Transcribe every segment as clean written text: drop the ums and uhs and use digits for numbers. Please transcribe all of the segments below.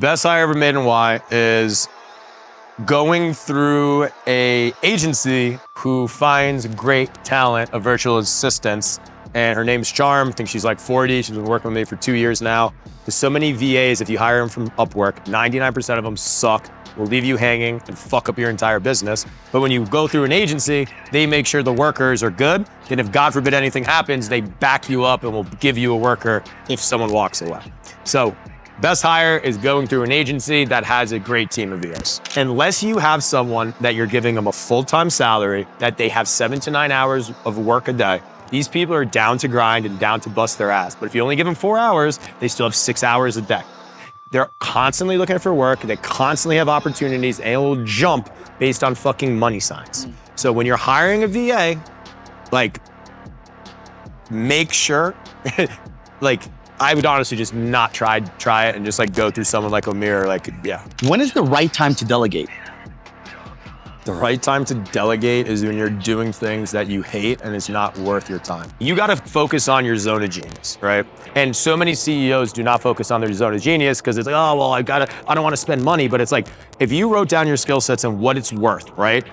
Best hire ever made in Y is going through a agency who finds great talent of virtual assistants. And her name's Charm. I think she's like 40. She's been working with me for 2 years now. There's so many VAs, if you hire them from Upwork, 99% of them suck, will leave you hanging and fuck up your entire business. But when you go through an agency, they make sure the workers are good. And if God forbid anything happens, they back you up and will give you a worker if someone walks away. So best hire is going through an agency that has a great team of VAs. Unless you have someone that you're giving them a full-time salary, that they have 7 to 9 hours of work a day, these people are down to grind and down to bust their ass. But if you only give them 4 hours, they still have 6 hours a day. They're constantly looking for work. They constantly have opportunities and will jump based on fucking money signs. So when you're hiring a VA, like, make sure, like, I would honestly just not try it and just like go through someone like Amir, like, yeah. When is the right time to delegate? The right time to delegate is when you're doing things that you hate and it's not worth your time. You gotta focus on your zone of genius, right? And so many CEOs do not focus on their zone of genius because it's like, oh, well, I don't wanna spend money, but it's like, if you wrote down your skill sets and what it's worth, right?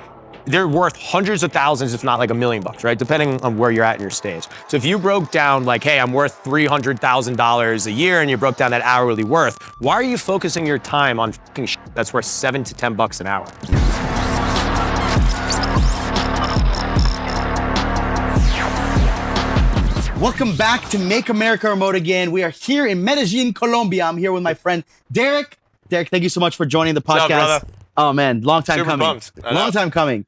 They're worth hundreds of thousands, if not like $1 million, right? Depending on where you're at in your stage. So if you broke down like, hey, I'm worth $300,000 a year and you broke down that hourly worth, why are you focusing your time on fucking shit that's worth $7 to $10 an hour? Welcome back to Make America Remote Again. We are here in Medellin, Colombia. I'm here with my friend Derek. Derek, thank you so much for joining the podcast. What's up, brother? Oh man, long time Super coming. pumped. Long time coming.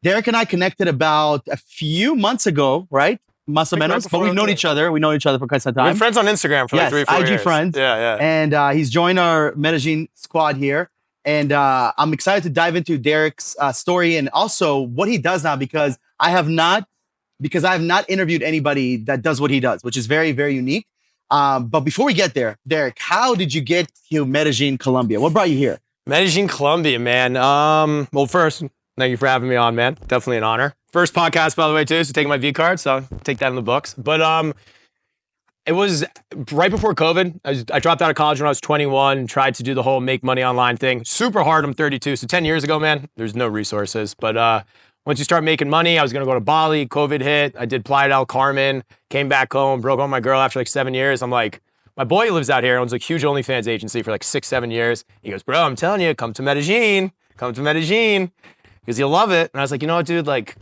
Derek and I connected about a few months ago, right? Mas o menos, but we've known each other. We've known each other for quite some time. We're friends on Instagram for like 3 or 4 years. IG friends. Yeah. And he's joined our Medellin squad here. And I'm excited to dive into Derek's story and also what he does now because I have not interviewed anybody that does what he does, which is very, very unique. But before we get there, Derek, how did you get to Medellin, Colombia? What brought you here? Medellin, Colombia, man. Well, first, thank you for having me on, man. Definitely an honor. First podcast, by the way, too, so taking my V card, so take that in the books. But it was right before COVID. I dropped out of college when I was 21, tried to do the whole make money online thing. Super hard, I'm 32, so 10 years ago, man, there's no resources. But once you start making money, I was gonna go to Bali, COVID hit. I did Playa del Carmen, came back home, broke up with my girl after like 7 years. I'm like, my boy lives out here, owns a huge OnlyFans agency for like 6-7 years. He goes, bro, I'm telling you, come to Medellin, because you'll love it. And I was like, you know what, dude, like,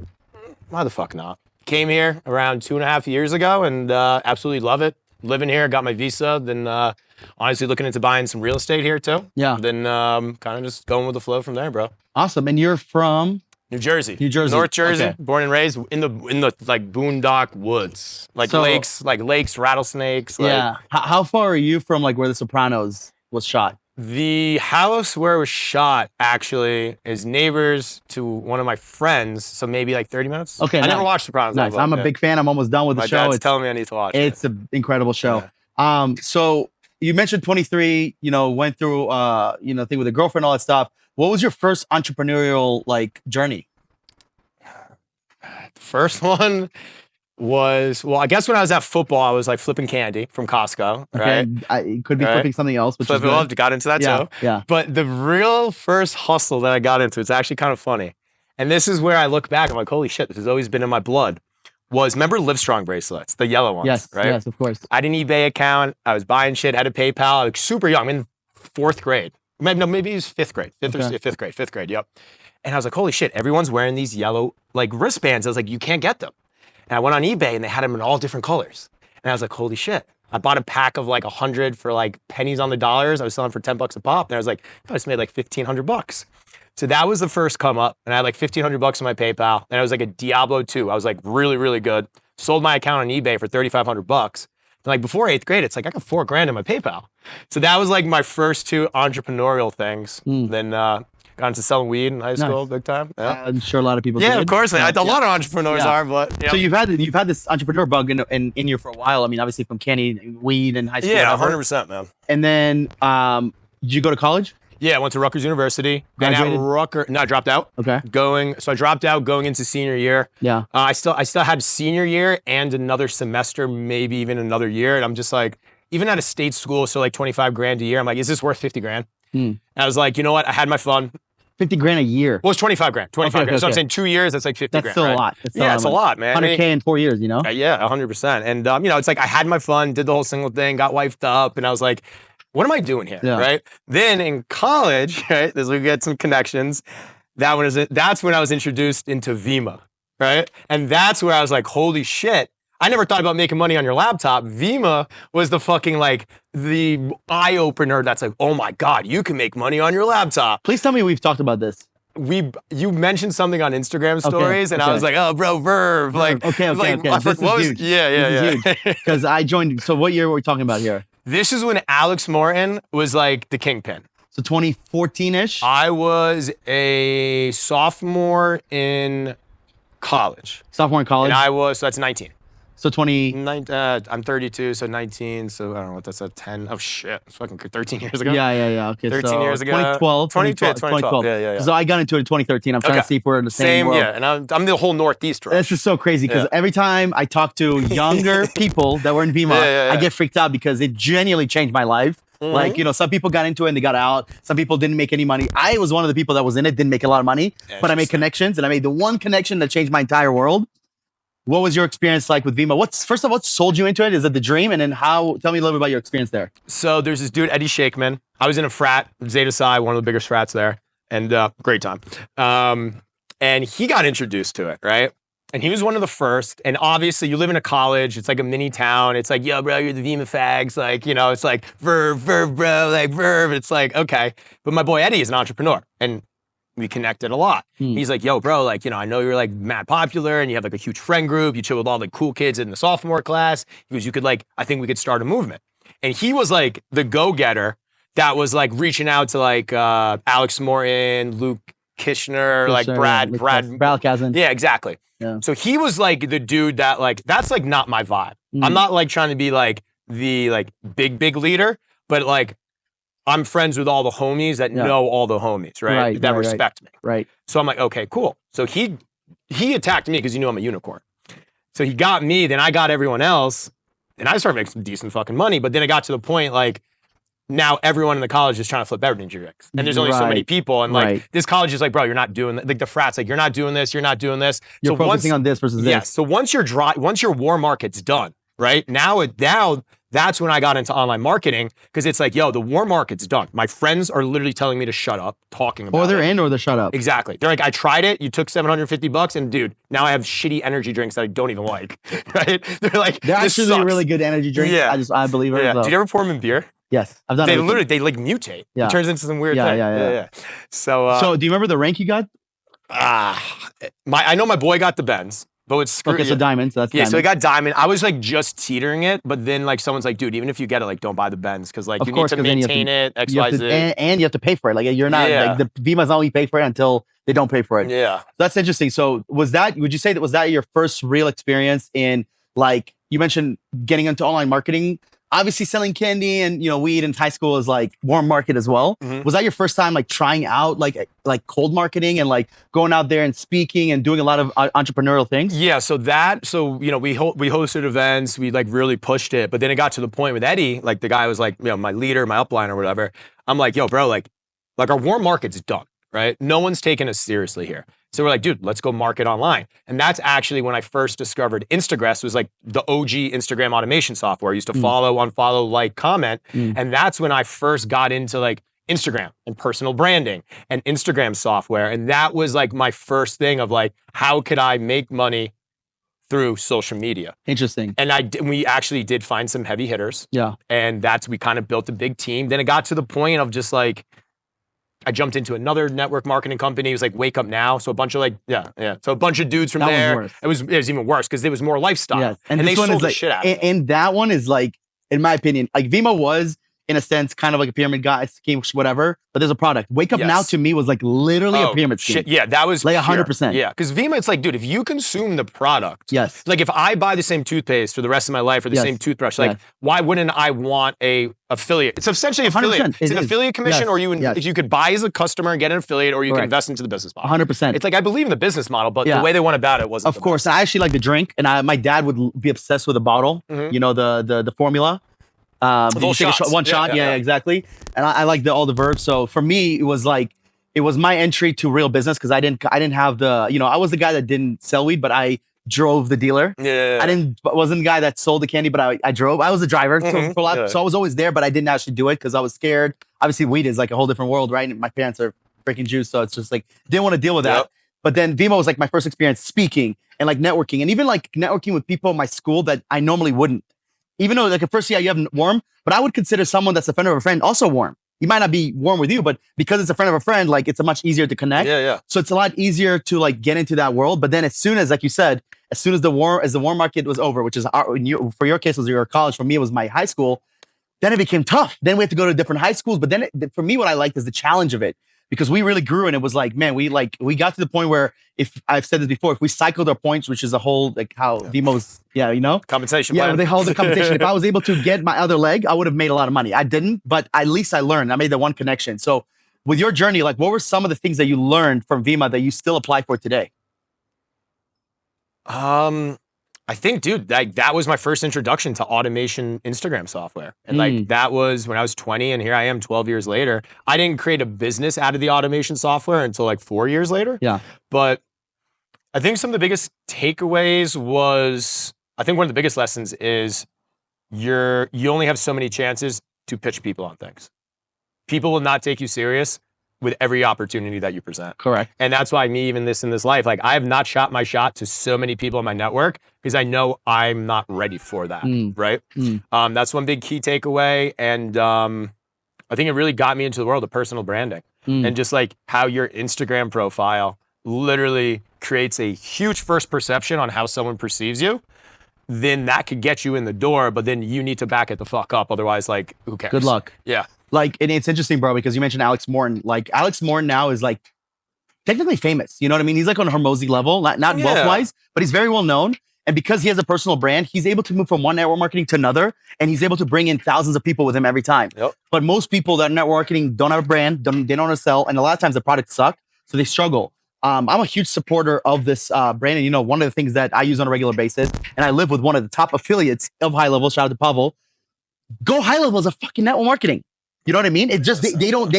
why the fuck not? Came here around 2.5 years ago and absolutely love it. Living here, got my visa, then honestly looking into buying some real estate here too. Yeah. Then kind of just going with the flow from there, bro. Awesome. And you're from? New Jersey. North Jersey, okay. Born and raised in the like boondock woods, like So, lakes, rattlesnakes. Yeah. How far are you from like where The Sopranos was shot? The house where it was shot actually is neighbors to one of my friends, so maybe like 30 minutes. Okay, I nice. never watched Sopranos. Nice. I'm a big fan. I'm almost done with the My show. dad's telling me I need to watch it. It's an incredible show. So you mentioned 23, went through, thing with a girlfriend, all that stuff. What was your first entrepreneurial like journey? The first one was, well, I guess when I was at football, I was like flipping candy from Costco, right? Okay, it could be flipping something else, which is good. Got into that too. Yeah. But the real first hustle that I got into, it's actually kind of funny. And this is where I look back, I'm like, holy shit, this has always been in my blood. Remember Livestrong bracelets, the yellow ones, Yes, right? yes, of course. I had an eBay account. I was buying shit, had a PayPal. I was super young. I'm in 4th grade. Maybe it was 5th grade. Fifth grade, yep. And I was like, holy shit, everyone's wearing these yellow like wristbands. I was like, you can't get them. And I went on eBay and they had them in all different colors. And I was like, holy shit. I bought a pack of like 100 for like pennies on the dollars. I was selling for $10 a pop. And I was like, I just made like $1,500. So that was the first come up. And I had like $1,500 in my PayPal. And I was like a Diablo 2. I was like really, really good. Sold my account on eBay for $3,500. And like before 8th grade, it's like I got $4 grand in my PayPal. So that was like my first 2 entrepreneurial things. Then got into selling weed in high school, big time. Yeah. I'm sure a lot of people did. Of course. A lot of entrepreneurs are, but So you've had this entrepreneur bug in you for a while. I mean, obviously from candy, weed, and high school. Yeah, 100%, man. And then, did you go to college? Yeah, I went to Rutgers University. Graduated? I dropped out. Okay. So I dropped out going into senior year. Yeah. I still had senior year and another semester, maybe even another year. And I'm just like, even at a state school, so like 25 grand a year, I'm like, is this worth 50 grand? And I was like, you know what? I had my fun. 50 grand a year. Well, it's 25 grand, 25 grand. So I'm saying 2 years, that's like 50 That's grand. still right? a lot. Yeah, it's a lot, man. 100K in 4 years, you know? Yeah, 100%. And, you know, it's like I had my fun, did the whole single thing, got wifed up, and I was like, what am I doing here, right? Then in college, right, as we get some connections, that's when I was introduced into Vima, right? And that's where I was like, holy shit. I never thought about making money on your laptop. Vima was the fucking like the eye opener that's like, oh my God, you can make money on your laptop. Please tell me we've talked about this. You mentioned something on Instagram stories, and I was like, oh, bro, Verve. Like, okay. This is huge. Yeah. Because I joined. So what year were we talking about here? This is when Alex Morton was like the kingpin. So 2014-ish? I was a sophomore in college. Sophomore in college? And so that's 19. So 20... I'm 32, so 19, so I don't know what that's, 10. Oh shit, it's fucking 13 years ago. Yeah. Okay, 13 years ago. 2012. Yeah. So I got into it in 2013. I'm trying to see if we're in the same world. Yeah, and I'm the whole Northeast rush. This is so crazy because every time I talk to younger people that were in Vima, I get freaked out because it genuinely changed my life. Like, you know, some people got into it and they got out. Some people didn't make any money. I was one of the people that was in it, didn't make a lot of money, but I made connections, and I made the one connection that changed my entire world. What was your experience like with Vima? First of all, what sold you into it? Is it the dream? And then tell me a little bit about your experience there. So there's this dude, Eddie Shakeman. I was in a frat, Zeta Psi, one of the biggest frats there, and great time. And he got introduced to it, right? And he was one of the first. And obviously, you live in a college. It's like a mini town. It's like, yo, bro, you're the Vima fags. Like, you know, it's like Verve, bro, like Verve. It's like, okay. But my boy Eddie is an entrepreneur. And we connected a lot. He's like, yo, bro, like, you know, I know you're like mad popular and you have like a huge friend group. You chill with all the cool kids in the sophomore class. He goes, you could like, I think we could start a movement. And he was like the go-getter that was like reaching out to like Alex Morton, Luke Kishner, like Brad Kazan. Yeah, exactly. Yeah. So he was like the dude that like, that's like not my vibe. I'm not like trying to be like the like big leader, but like I'm friends with all the homies that know all the homies, right? That respect me. Right. So I'm like, okay, cool. So he attacked me because he knew I'm a unicorn. So he got me, then I got everyone else, and I started making some decent fucking money. But then it got to the point like, now everyone in the college is trying to flip energy drinks. And there's only so many people. And like, this college is like, bro, you're not doing that. Like the frats, like, you're not doing this, you're not doing this. You're focusing on this versus this. Yes. So once your war market's done, right? Now that's when I got into online marketing, because it's like, yo, the war market's done. My friends are literally telling me to shut up talking about it. Or they're in or they're shut up. Exactly. They're like, I tried it. You took $750 and dude, now I have shitty energy drinks that I don't even like, right? They're like, they're actually really good energy drinks. Yeah. I believe it. Yeah. Did you ever pour them in beer? Yes, I've done it. They like mutate. It turns into some weird thing. Yeah. So do you remember the rank you got? I know my boy got the Benz. But it's okay, so diamonds. So that's diamond. So he got diamond. I was like just teetering it, but then like someone's like, dude, even if you get it, like don't buy the Benz because like you need to maintain it, X, Y, Z. And you have to pay for it. Like you're not like the Vima's only pay for it until they don't pay for it. Yeah, that's interesting. So would you say that your first real experience in, like you mentioned, getting into online marketing? Obviously selling candy and, you know, weed in high school is like warm market as well. Was that your first time like trying out like cold marketing and like going out there and speaking and doing a lot of entrepreneurial things? Yeah. So you know, we hosted events, we like really pushed it, but then it got to the point with Eddie, like the guy was like, you know, my leader, my upline or whatever. I'm like, yo, bro, like our warm market's done, right? No one's taking us seriously here. So we're like, dude, let's go market online. And that's actually when I first discovered Instagress, was like the OG Instagram automation software. I used to follow, unfollow, like, comment. And that's when I first got into like Instagram and personal branding and Instagram software. And that was like my first thing of like, how could I make money through social media? Interesting. And we actually did find some heavy hitters. Yeah. And we kind of built a big team. Then it got to the point of just like, I jumped into another network marketing company. It was like Wake Up Now. So a bunch of like, So a bunch of dudes from there. It was even worse because it was more lifestyle. Yes. And they sold the shit out of it. And that one is like, in my opinion, like Vima was, in a sense, kind of like a pyramid scheme, whatever, but there's a product. Wake Up Now to me was like literally a pyramid scheme. Shit. Yeah, that was like 100%. Yeah, because Vima, it's like, dude, if you consume the product, like if I buy the same toothpaste for the rest of my life or the same toothbrush, like why wouldn't I want a affiliate? It's essentially affiliate. It's an affiliate commission, or you could buy as a customer and get an affiliate, or you can invest into the business model. 100%. It's like, I believe in the business model, but the way they went about it wasn't. Of course, I actually like the drink, and my dad would be obsessed with a bottle, you know, the formula. Did you take a shot, one shot? Yeah, exactly. And I like all the verbs. So for me, it was my entry to real business because I didn't have the, I was the guy that didn't sell weed, but I drove the dealer. Yeah. Wasn't the guy that sold the candy, but I drove. I was the driver so for a lot. So I was always there, but I didn't actually do it because I was scared. Obviously, weed is like a whole different world, right? And my parents are freaking Jews, so it's just like didn't want to deal with that. But then Vimo was like my first experience speaking and like networking, and even like networking with people in my school that I normally wouldn't. Even though like at first, you have warm, but I would consider someone that's a friend of a friend also warm. He might not be warm with you, but because it's a friend of a friend, like it's a much easier to connect. Yeah. So it's a lot easier to like get into that world. But then as soon as, like you said, as soon as the warm market was over, which is for your case was your college, for me it was my high school. Then it became tough. Then we had to go to different high schools. But then for me, what I liked is the challenge of it because we really grew and it was like, man, we got to the point where if I've said this before, if we cycled our points, which is a whole like how Vimo's, compensation. Yeah, they hold the compensation. If I was able to get my other leg, I would have made a lot of money. I didn't, but at least I learned. I made the one connection. So with your journey, like what were some of the things that you learned from Vima that you still apply for today? I think, dude, that was my first introduction to automation Instagram software. And like that was when I was 20 and here I am 12 years later. I didn't create a business out of the automation software until like 4 years later. Yeah. But I think some of the biggest takeaways was, I think one of the biggest lessons is you only have so many chances to pitch people on things. People will not take you serious with every opportunity that you present. Correct. And that's why me, even in this life, like I have not shot my shot to so many people in my network because I know I'm not ready for that, right? That's one big key takeaway. And I think it really got me into the world of personal branding and just like how your Instagram profile literally creates a huge first perception on how someone perceives you. Then that could get you in the door, but then you need to back it the fuck up. Otherwise, like, who cares? Good luck. Yeah. Like, and it's interesting, bro, because you mentioned Alex Morton. Like, Alex Morton now is like technically famous. You know what I mean? He's like on a Hormozy level, not wealth-wise, but he's very well known. And because he has a personal brand, he's able to move from one network marketing to another, and he's able to bring in thousands of people with him every time. Yep. But most people that are network marketing don't have a brand, they don't want to sell, and a lot of times the products suck, so they struggle. I'm a huge supporter of this brand, and one of the things that I use on a regular basis, and I live with one of the top affiliates of High Level. Shout out to Pavel. Go High Level is a fucking network marketing. You know what I mean? It's just they don't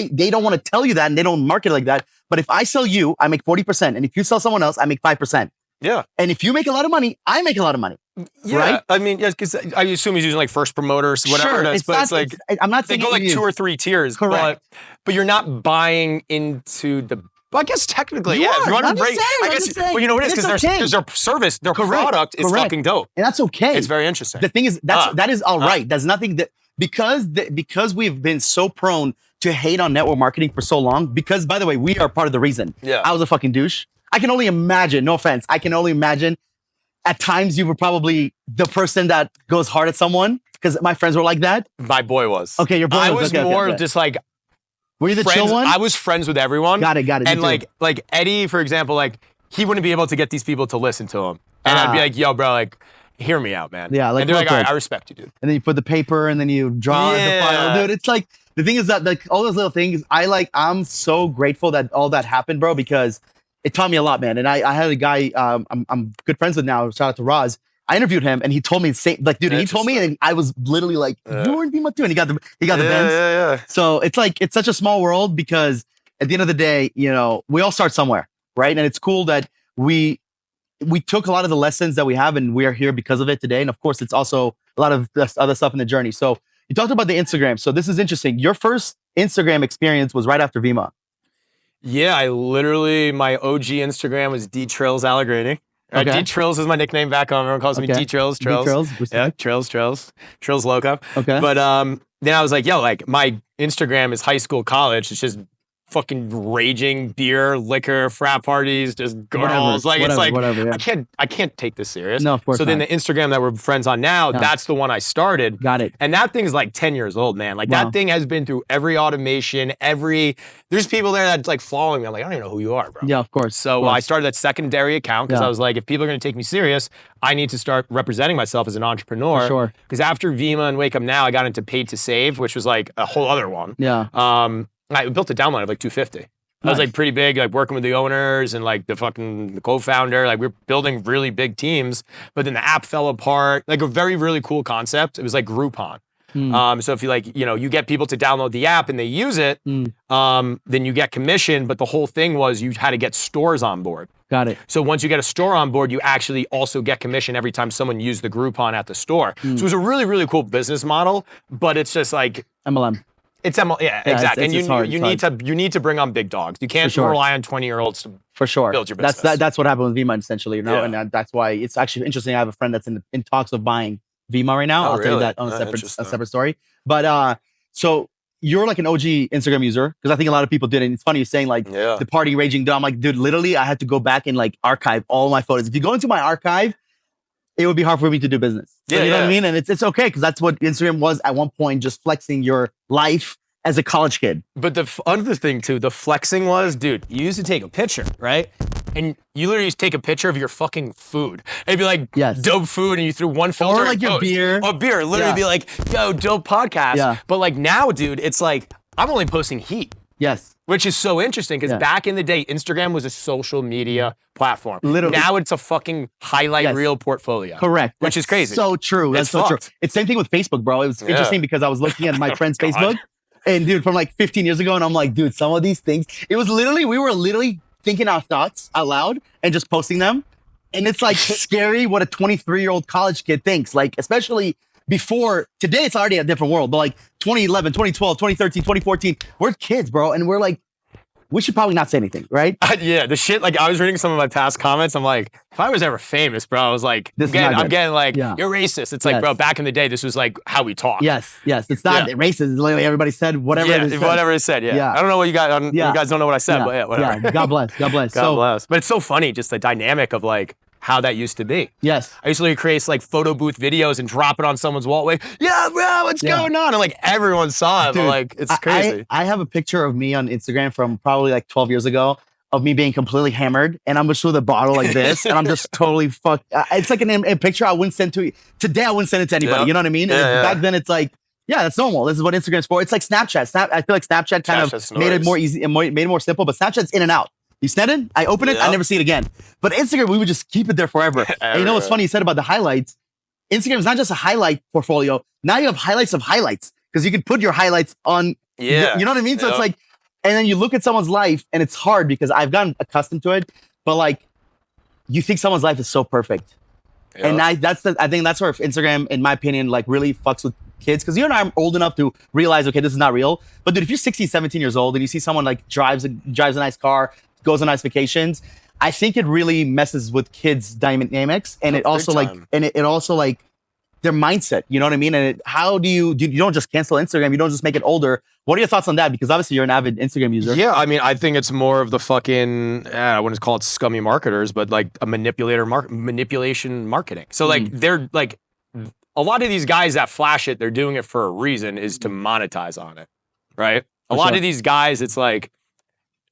want to tell you that, and they don't market it like that. But if I sell you, I make 40%, and if you sell someone else, I make 5%. Yeah. And if you make a lot of money, I make a lot of money. Yeah. Right? I mean, yes, because I assume he's using like first promoters, whatever it is, but it's like I'm not saying they go like 2 or 3 tiers. Correct. But you're not buying into the. Well, I guess technically, You yeah. are. If you want I'm to break, just saying, I I'm guess. just saying. Well, you know what it is It's because their service, their product is fucking dope, and that's okay. It's very interesting. The thing is, that is all right. That's nothing that because we've been so prone to hate on network marketing for so long. Because by the way, we are part of the reason. Yeah. I was a fucking douche. I can only imagine. No offense. I can only imagine. At times, you were probably the person that goes hard at someone because my friends were like that. My boy was. Okay, your boy I was. was more just like. Were you the friends, chill one? I was friends with everyone. Got it. And like Eddie, for example, like he wouldn't be able to get these people to listen to him. And I'd be like, yo, bro, like, hear me out, man. Yeah, like, and they're like, all right, quick. I respect you, dude. And then you put the paper and then you draw the file. Dude, it's like, the thing is that like all those little things, I'm so grateful that all that happened, bro, because it taught me a lot, man. And I had a guy I'm good friends with now, shout out to Roz. I interviewed him and he told me the same, like, dude, he told me and I was literally like, you were in Vima too. And he got the Benz. Yeah. So it's like, it's such a small world because at the end of the day, we all start somewhere, right? And it's cool that we took a lot of the lessons that we have and we are here because of it today. And of course, it's also a lot of other stuff in the journey. So you talked about the Instagram. So this is interesting. Your first Instagram experience was right after Vima. Yeah, my OG Instagram was D Trills Allegrini. Right? Okay. D Trills is my nickname back home. Everyone calls me D Trills. Yeah, Trills Loco. Okay. But then I was like, yo, like my Instagram is high school, college. It's just fucking raging beer, liquor, frat parties, just girls. Whatever. I can't take this serious. No, of course So then not. the Instagram that we're friends on now, that's the one I started. Got it. And that thing's like 10 years old, man. Like Wow. that thing has been through every automation, there's people there that's like following me. I'm like, I don't even know who you are, bro. Yeah, of course. So I started that secondary account because Yeah. I was like, if people are going to take me serious, I need to start representing myself as an entrepreneur. For sure. Because after Vima and Wake Up Now, I got into Paid to Save, which was like a whole other one. Yeah. I built a downline of like 250. I was like pretty big, like working with the owners and like the co-founder. Like we were building really big teams, but then the app fell apart. Like a very, really cool concept. It was like Groupon. So if you like, you get people to download the app and they use it, then you get commission. But the whole thing was you had to get stores on board. Got it. So once you get a store on board, you actually also get commission every time someone used the Groupon at the store. So it was a really, really cool business model, but it's just like MLM. It's MLM, exactly. It's and hard. you need to bring on big dogs. You can't rely on 20-year-olds to for sure build your business. That's what happened with Vima essentially, and that's why it's actually interesting. I have a friend that's in talks of buying Vima right now. I'll tell you that on a separate story. But so you're like an OG Instagram user, because I think a lot of people did. And it's funny you're saying like the party raging down. I'm like, dude, literally I had to go back and like archive all my photos. If you go into my archive, it would be hard for me to do business. So, you know what I mean? And it's okay, because that's what Instagram was at one point, just flexing your life as a college kid. But the other thing too, the flexing was, dude, you used to take a picture, right? And you literally used to take a picture of your fucking food. It'd be like, dope food, and you threw one filter. Or like your beer. Or beer. Literally be like, yo, dope podcast. Yeah. But like now, dude, it's like, I'm only posting heat. Yes. Which is so interesting, because back in the day, Instagram was a social media platform. Literally. Now it's a fucking highlight reel portfolio. Correct. Which is crazy. So true. That's so true. It's same thing with Facebook, bro. It was interesting because I was looking at my friend's Facebook. And dude, from like 15 years ago, and I'm like, dude, some of these things, we were literally thinking our thoughts out loud and just posting them. And it's like scary what a 23-year-old college kid thinks. Like, especially before, today it's already a different world, but like 2011, 2012, 2013, 2014, we're kids, bro. And we're like, we should probably not say anything, right? The shit, like I was reading some of my past comments. I'm like, if I was ever famous, bro, I was like, I'm getting like, you're racist. It's like, bro, back in the day, this was like how we talk. Yes. It's not racist. It's literally everybody said whatever it is. Whatever it said, I don't know what you guys, you guys don't know what I said, but whatever. God bless. God bless. But it's so funny, just the dynamic of like, how that used to be. Yes. I used to create like photo booth videos and drop it on someone's wall. Like, bro, what's going on? And like everyone saw it. Dude, but like, it's crazy. I have a picture of me on Instagram from probably like 12 years ago of me being completely hammered. And I'm just with a bottle like this. And I'm just totally fucked. It's like a picture I wouldn't send to today. I wouldn't send it to anybody. You know what I mean? Back then it's like, that's normal. This is what Instagram's for. It's like Snapchat. I feel like Snapchat kind of made it more easy and made it more simple, but Snapchat's in and out. You send it, I open it, I never see it again. But Instagram, we would just keep it there forever. And you know what's funny? You said about the highlights. Instagram is not just a highlight portfolio. Now you have highlights of highlights, because you can put your highlights on. You know what I mean? So it's like, and then you look at someone's life, and it's hard because I've gotten accustomed to it. But like, you think someone's life is so perfect, and I think that's where Instagram, in my opinion, like really fucks with kids, because you and I are old enough to realize, okay, this is not real. But dude, if you're 16, 17 years old and you see someone like drives a nice car, goes on nice vacations, I think it really messes with kids' dynamics, and it also like their mindset. You know what I mean? And how do you don't just cancel Instagram? You don't just make it older. What are your thoughts on that? Because obviously you're an avid Instagram user. Yeah, I mean, I think it's more of the fucking I wouldn't call it scummy marketers, but like a manipulation marketing. So like they're like, a lot of these guys that flash it, they're doing it for a reason, is to monetize on it, right? A lot of these guys, it's like,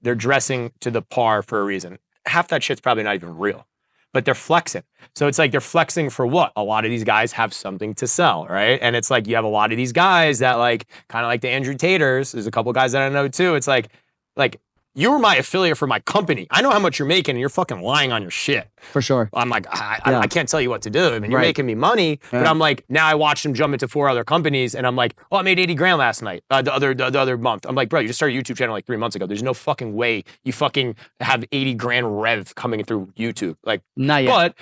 they're dressing to the par for a reason. Half that shit's probably not even real, but they're flexing. So it's like, they're flexing for what? A lot of these guys have something to sell, right? And it's like, you have a lot of these guys that like, kind of like the Andrew Taters. There's a couple guys that I know too. It's like you were my affiliate for my company. I know how much you're making, and you're fucking lying on your shit. For sure. I'm like, I can't tell you what to do. I mean, you're making me money, but I'm like, now I watched him jump into 4 other companies, and I'm like, oh, I made 80 grand last night, the other month. I'm like, bro, you just started a YouTube channel like 3 months ago. There's no fucking way you fucking have 80 grand rev coming through YouTube. Like, not yet. But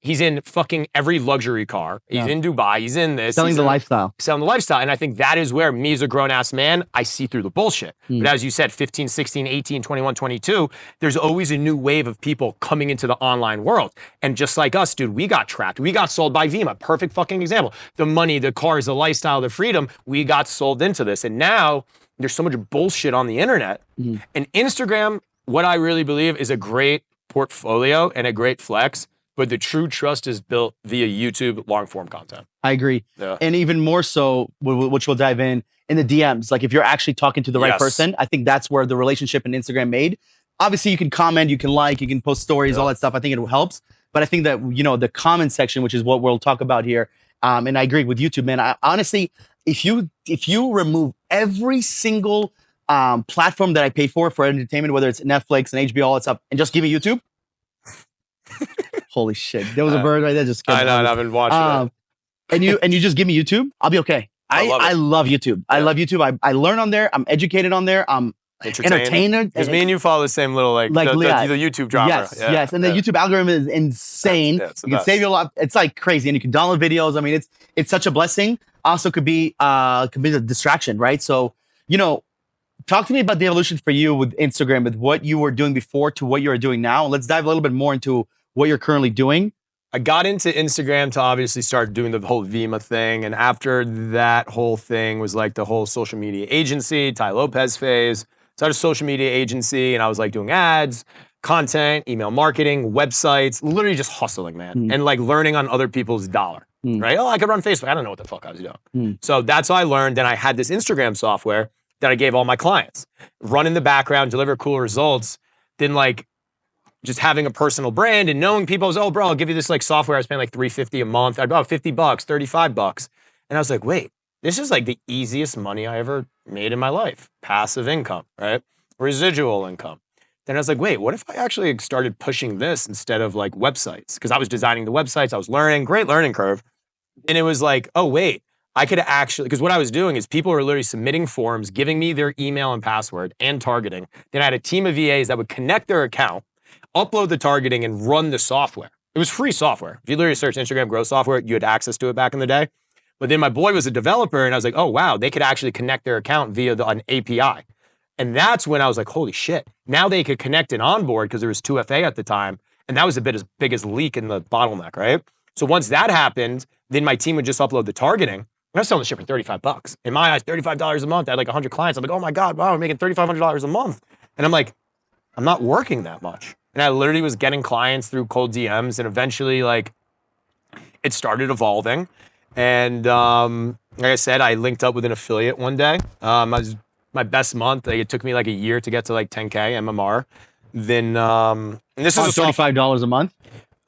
he's in fucking every luxury car. He's in Dubai. He's in this. Selling the lifestyle. And I think that is where me as a grown-ass man, I see through the bullshit. But as you said, 15, 16, 18, 21, 22, there's always a new wave of people coming into the online world. And just like us, dude, we got trapped. We got sold by Vima. Perfect fucking example. The money, the cars, the lifestyle, the freedom, we got sold into this. And now there's so much bullshit on the internet. And Instagram, what I really believe, is a great portfolio and a great flex. But the true trust is built via YouTube long form content. I agree. Yeah. And even more so, which we'll dive in the DMs. Like if you're actually talking to the right person, I think that's where the relationship in Instagram made. Obviously you can comment, you can like, you can post stories, all that stuff. I think it helps. But I think that, the comment section, which is what we'll talk about here. And I agree with YouTube, man. I honestly, if you remove every single platform that I pay for entertainment, whether it's Netflix and HBO, all that stuff, and just give me YouTube. Holy shit. There was a bird right there just I know, and I've been watching it. And you just give me YouTube, I'll be okay. I love YouTube. I love YouTube. I learn on there. I'm educated on there. I'm entertained. Because me and you follow the same little the YouTube genre. Yes. And the YouTube algorithm is insane. It's the You can best. save you a lot. It's like crazy, and you can download videos. I mean, it's such a blessing. Also, could be a distraction, right? So, talk to me about the evolution for you with Instagram, with what you were doing before to what you are doing now. Let's dive a little bit more into what you're currently doing. I got into Instagram to obviously start doing the whole Vima thing. And after that whole thing was like the whole social media agency, Ty Lopez phase. Started a social media agency, and I was like doing ads, content, email marketing, websites, literally just hustling, man. And like learning on other people's dollar, right? Oh, I could run Facebook. I don't know what the fuck I was doing. So that's how I learned. Then I had this Instagram software that I gave all my clients. Run in the background, deliver cool results. Then like just having a personal brand and knowing people, I was, oh, bro, I'll give you this like software. I was paying like $350 a month. I'd about $50, $35. And I was like, wait, this is like the easiest money I ever made in my life. Passive income, right? Residual income. Then I was like, wait, what if I actually started pushing this instead of like websites? Because I was designing the websites, I was learning, great learning curve. And it was like, oh, wait, I could actually, because what I was doing is people were literally submitting forms, giving me their email and password and targeting. Then I had a team of VAs that would connect their account, upload the targeting, and run the software. It was free software. If you literally search Instagram growth software, you had access to it back in the day. But then my boy was a developer, and I was like, oh, wow, they could actually connect their account via an API. And that's when I was like, holy shit. Now they could connect and onboard because there was 2FA at the time. And that was the biggest leak in the bottleneck, right? So once that happened, then my team would just upload the targeting. And I was selling the shit for $35. In my eyes, $35 a month. I had like 100 clients. I'm like, oh my God, wow, I'm making $3,500 a month. And I'm like, I'm not working that much. And I literally was getting clients through cold DMs, and eventually like it started evolving. And like I said, I linked up with an affiliate one day. I was my best month. Like, it took me like a year to get to like 10K MMR. Then, and this is $35 a month?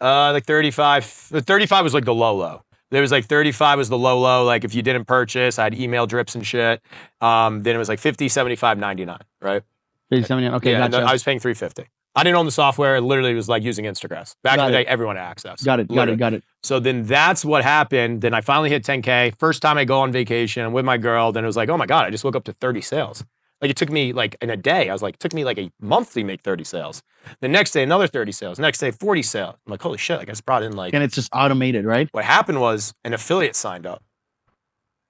Like 35. 35 was like the low. There was like 35 was the low. Like if you didn't purchase, I had email drips and shit. Then it was like 50, 75, 99, right? 50, 79, okay, yeah, gotcha. I was paying 350. I didn't own the software. It literally was like using Instagram. Back in the day, everyone had access. Got it. So then that's what happened. Then I finally hit 10K. First time I go on vacation with my girl. Then it was like, oh my God, I just woke up to 30 sales. Like it took me like in a day. I was like, it took me like a month to make 30 sales. The next day, another 30 sales. Next day, 40 sales. I'm like, holy shit, I guess brought in like. And it's just automated, right? What happened was an affiliate signed up.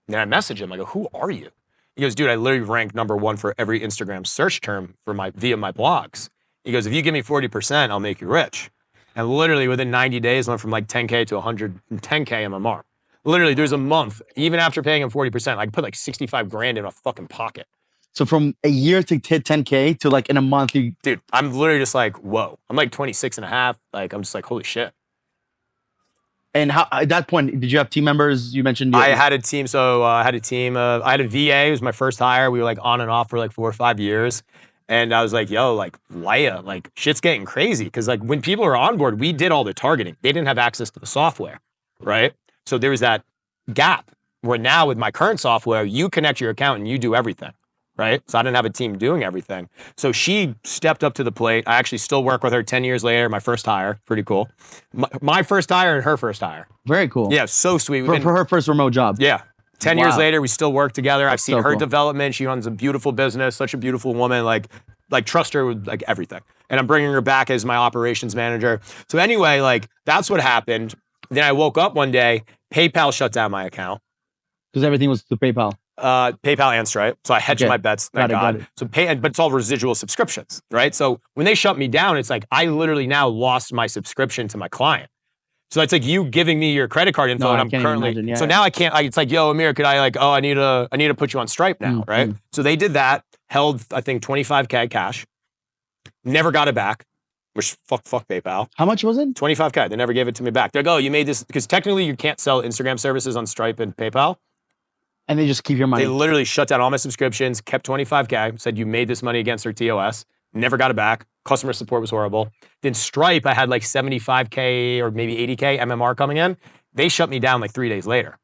And then I messaged him. I go, who are you? He goes, dude, I literally ranked #1 for every Instagram search term for via my blogs. He goes, if you give me 40%, I'll make you rich. And literally within 90 days, I went from like 10K to 110K MMR. Literally, there's a month, even after paying him 40%, I could put like 65 grand in my fucking pocket. So from a year to hit 10K to like in a month, Dude, I'm literally just like, whoa. I'm like 26 and a half. Like, I'm just like, holy shit. And how at that point, did you have team members? You mentioned I had a team. So I had a team. I had a VA. It was my first hire. We were like on and off for like 4 or 5 years. And I was like, yo, like Leia, like shit's getting crazy. Cause like when people are on board, we did all the targeting. They didn't have access to the software, right? So there was that gap where now with my current software, you connect your account and you do everything, right? So I didn't have a team doing everything. So she stepped up to the plate. I actually still work with her 10 years later, my first hire, pretty cool. My first hire and her first hire. Very cool. Yeah, so sweet. For her first remote job. Yeah. 10 years later, we still work together. I've seen so her cool. development. She runs a beautiful business, such a beautiful woman, like trust her with like everything. And I'm bringing her back as my operations manager. So anyway, like that's what happened. Then I woke up one day, PayPal shut down my account. Because everything was through PayPal. PayPal and Stripe. So I hedged my bets, thank God. Got it. So but it's all residual subscriptions, right? So when they shut me down, it's like I literally now lost my subscription to my client. So it's like you giving me your credit card info, and I'm currently. So now I can't. It's like, yo, Amir, could I like? Oh, I need to put you on Stripe now, right? So they did that. Held, I think, 25K cash. Never got it back. Which fuck PayPal. How much was it? 25K. They never gave it to me back. They're like, oh, you made this because technically you can't sell Instagram services on Stripe and PayPal. And they just keep your money. They literally shut down all my subscriptions. Kept 25K. Said you made this money against their TOS. Never got it back. Customer support was horrible. Then Stripe, I had like 75K or maybe 80K MMR coming in. They shut me down like 3 days later.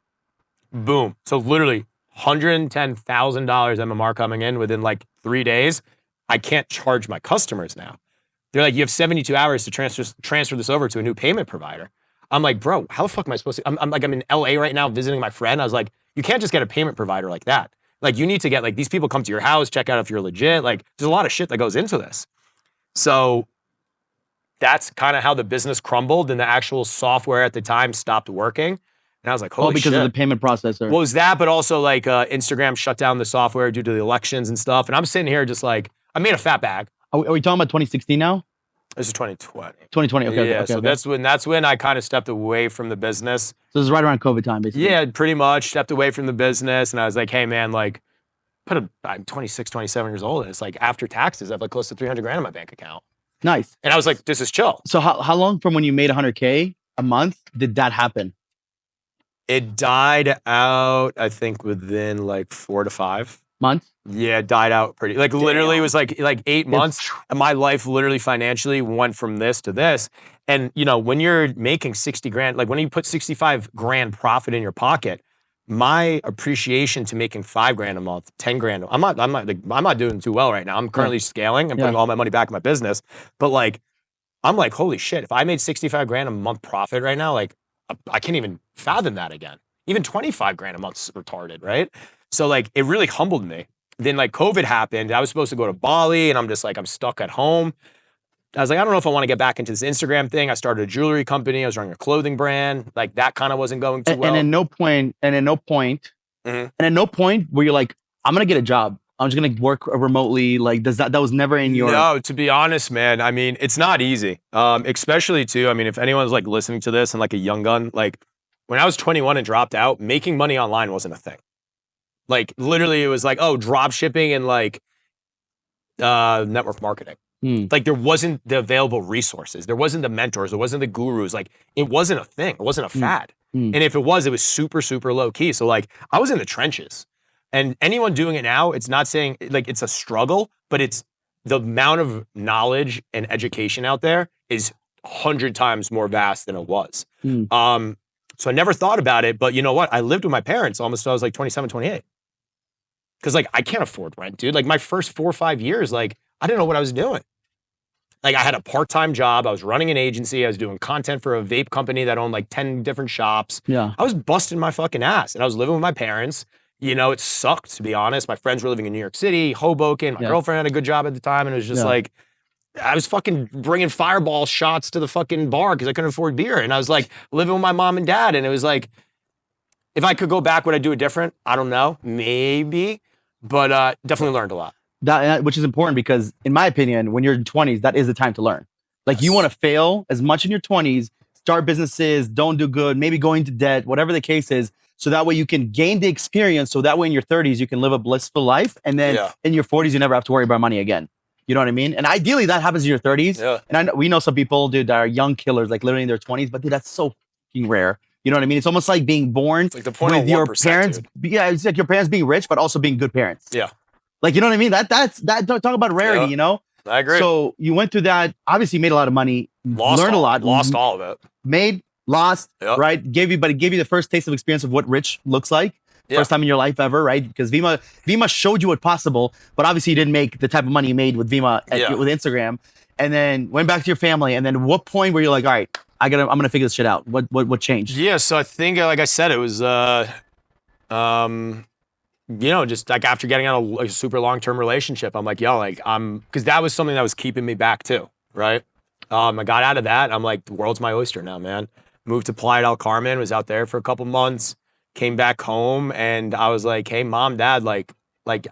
Boom. So literally $110,000 MMR coming in within like 3 days. I can't charge my customers now. They're like, you have 72 hours to transfer this over to a new payment provider. I'm like, bro, how the fuck am I supposed to? I'm in LA right now visiting my friend. I was like, you can't just get a payment provider like that. Like you need to get like these people come to your house, check out if you're legit. Like there's a lot of shit that goes into this. So that's kind of how the business crumbled and the actual software at the time stopped working. And I was like, holy because shit. of the payment processor. What was that? But also like Instagram shut down the software due to the elections and stuff. And I'm sitting here just like, I made a fat bag. Are we talking about 2016 now? This is 2020. 2020. Okay. Yeah. Okay, So that's when I kind of stepped away from the business. So this is right around COVID time, basically. Yeah, pretty much stepped away from the business. And I was like, hey man, like I'm 26, 27 years old. And it's like after taxes, I have like close to 300 grand in my bank account. Nice. And I was like, this is chill. So how long from when you made 100K a month did that happen? It died out, I think, within like 4 to 5 months. Yeah, it died out pretty. Like literally, it was like 8 months. And my life literally financially went from this to this. And you know, when you're making 60 grand, like when you put 65 grand profit in your pocket, my appreciation to making 5 grand a month, 10 grand. I'm not doing too well right now. I'm currently scaling and putting all my money back in my business. But like, I'm like, holy shit! If I made 65 grand a month profit right now, like I can't even fathom that again. Even 25 grand a month's retarded, right? So like, it really humbled me. Then like COVID happened. I was supposed to go to Bali and I'm just like, I'm stuck at home. I was like, I don't know if I want to get back into this Instagram thing. I started a jewelry company. I was running a clothing brand. Like that kind of wasn't going too well. And at no point were you like, I'm going to get a job. I'm just going to work remotely. Like that was never in your... No, to be honest, man, I mean, it's not easy. Especially too, I mean, if anyone's like listening to this and like a young gun, like when I was 21 and dropped out, making money online wasn't a thing. Like literally it was like, oh, drop shipping and like network marketing. Like there wasn't the available resources. There wasn't the mentors. There wasn't the gurus. Like it wasn't a thing. It wasn't a fad. And if it was super, super low key. So like I was in the trenches. And anyone doing it now, it's not saying like it's a struggle, but it's the amount of knowledge and education out there is 100 times more vast than it was. So I never thought about it, but you know what? I lived with my parents almost till I was like 27, 28. Cause like I can't afford rent, dude. Like my first 4 or 5 years, like I didn't know what I was doing. Like I had a part-time job. I was running an agency. I was doing content for a vape company that owned like 10 different shops. Yeah. I was busting my fucking ass and I was living with my parents. You know, it sucked, to be honest. My friends were living in New York City, Hoboken. My girlfriend had a good job at the time. And it was just like, I was fucking bringing fireball shots to the fucking bar because I couldn't afford beer. And I was like living with my mom and dad. And it was like, if I could go back, would I do it different? I don't know. Maybe. But definitely learned a lot. That, which is important because in my opinion, when you're in 20s, that is the time to learn. Like you want to fail as much in your 20s, start businesses, don't do good, maybe go into debt, whatever the case is. So that way you can gain the experience. So that way in your 30s, you can live a blissful life. And then in your 40s, you never have to worry about money again. You know what I mean? And ideally that happens in your 30s. Yeah. And I know, we know some people, dude, that are young killers, like literally in their 20s, but dude, that's so fucking rare. You know what I mean? It's almost like being born it's like the point with your parents. Dude. Yeah, it's like your parents being rich, but also being good parents. Yeah. Like, you know what I mean? That's talk about rarity, you know? I agree. So you went through that, obviously you made a lot of money, learned a lot. Lost all of it. Made, lost, right? Gave you the first taste of experience of what rich looks like. First time in your life ever, right? Because Vima showed you what possible, but obviously you didn't make the type of money you made with Vima with Instagram. And then went back to your family. And then what point were you like, all right, I'm gonna figure this shit out? What changed? Yeah, so I think like I said, it was you know, just like after getting out of a super long-term relationship, I'm like, yo, like because that was something that was keeping me back too, right? I got out of that. I'm like, the world's my oyster now, man. Moved to Playa del Carmen, was out there for a couple months, came back home, and I was like, hey, mom, dad, like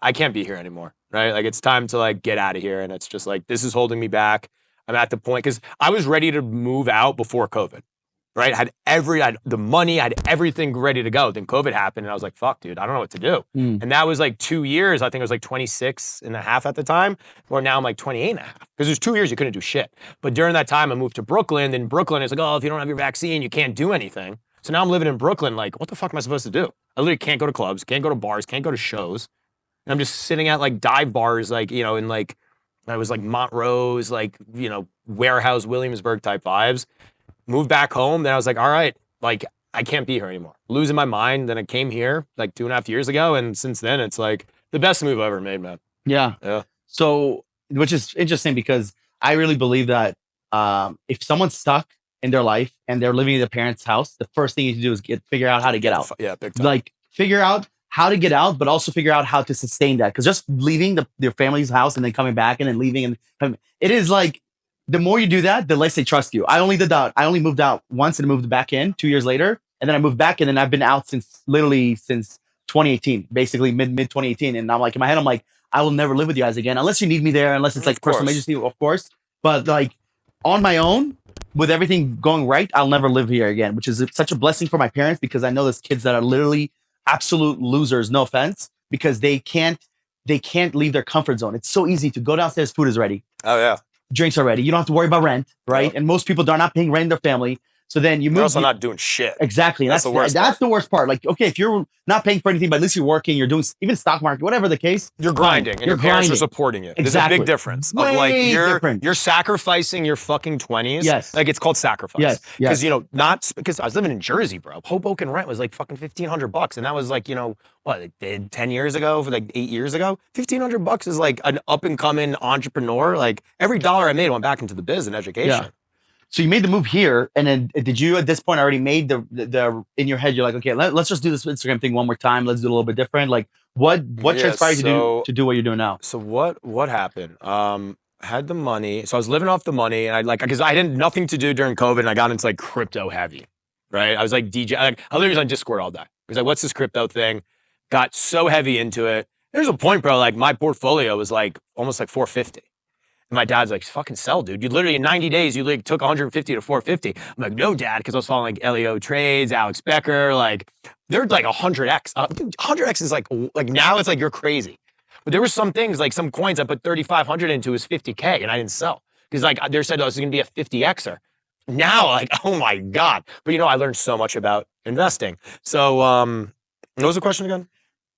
I can't be here anymore, right? Like it's time to like get out of here. And it's just like, this is holding me back. I'm at the point, because I was ready to move out before COVID. Right? I had the money, I had everything ready to go. Then COVID happened and I was like, fuck, dude, I don't know what to do. And that was like 2 years. I think it was like 26 and a half at the time, or now I'm like 28 and a half. Because there's 2 years you couldn't do shit. But during that time I moved to Brooklyn. Then Brooklyn is like, oh, if you don't have your vaccine, you can't do anything. So now I'm living in Brooklyn, like, what the fuck am I supposed to do? I literally can't go to clubs, can't go to bars, can't go to shows. And I'm just sitting at like dive bars, like, you know, in like, I was like Montrose, like, you know, Warehouse, Williamsburg type vibes. Moved back home, then I was like, all right, like, I can't be here anymore. Losing my mind. Then I came here like 2.5 years ago. And since then, it's like the best move I ever made, man. Yeah. So, which is interesting because I really believe that if someone's stuck in their life and they're living in their parents' house, the first thing you need to do is figure out how to get out. Yeah, big time. Like, figure out how to get out, but also figure out how to sustain that. Because just leaving your family's house and then coming back and then leaving, and it is like the more you do that, the less they trust you. I only did that. I only moved out once and moved back in 2 years later, and then I moved back, and then I've been out since 2018, basically mid 2018. And I'm like, in my head, I'm like, I will never live with you guys again unless you need me there, unless it's like personal emergency, of course. But like on my own, with everything going right, I'll never live here again, which is such a blessing for my parents, because I know there's kids that are literally absolute losers, no offense, because they can't leave their comfort zone. It's so easy to go downstairs, food is ready. Oh yeah. Drinks are ready. You don't have to worry about rent, right? Yep. And most people are not paying rent in their family. So then you move. You're also not doing shit. Exactly. That's the worst. That's the worst part. Like, okay, if you're not paying for anything, but at least you're working, you're doing even stock market, whatever the case. You're grinding, and your parents are supporting you. There's a big difference. Way of like different. You're sacrificing your fucking 20s. Yes. Like it's called sacrifice. Yes. Because not because I was living in Jersey, bro. Hoboken rent was like fucking $1,500, and that was like what 10 years ago, for like 8 years ago. $1,500 is like an up and coming entrepreneur. Like every dollar I made went back into the biz and education. Yeah. So you made the move here, and then did you at this point already made the in your head? You're like, okay, let's just do this Instagram thing one more time. Let's do it a little bit different. Like what transpired to do what you're doing now? So what happened? I had the money, so I was living off the money, and because I didn't nothing to do during COVID, and I got into like crypto heavy, right? I was like DJ, I literally was on Discord all day. I was like, what's this crypto thing? Got so heavy into it. There's a point, bro. Like my portfolio was like almost like 450. And my dad's like, fucking sell, dude. You literally, in 90 days, you like took 150 to 450. I'm like, no, dad, because I was following like Leo Trades, Alex Becker, like, they're like 100x. 100x is like now it's like, you're crazy. But there were some things, like some coins I put 3,500 into was 50K, and I didn't sell. Because like, they said, oh, this is going to be a 50xer. Now, like, oh my God. But I learned so much about investing. So, what was the question again?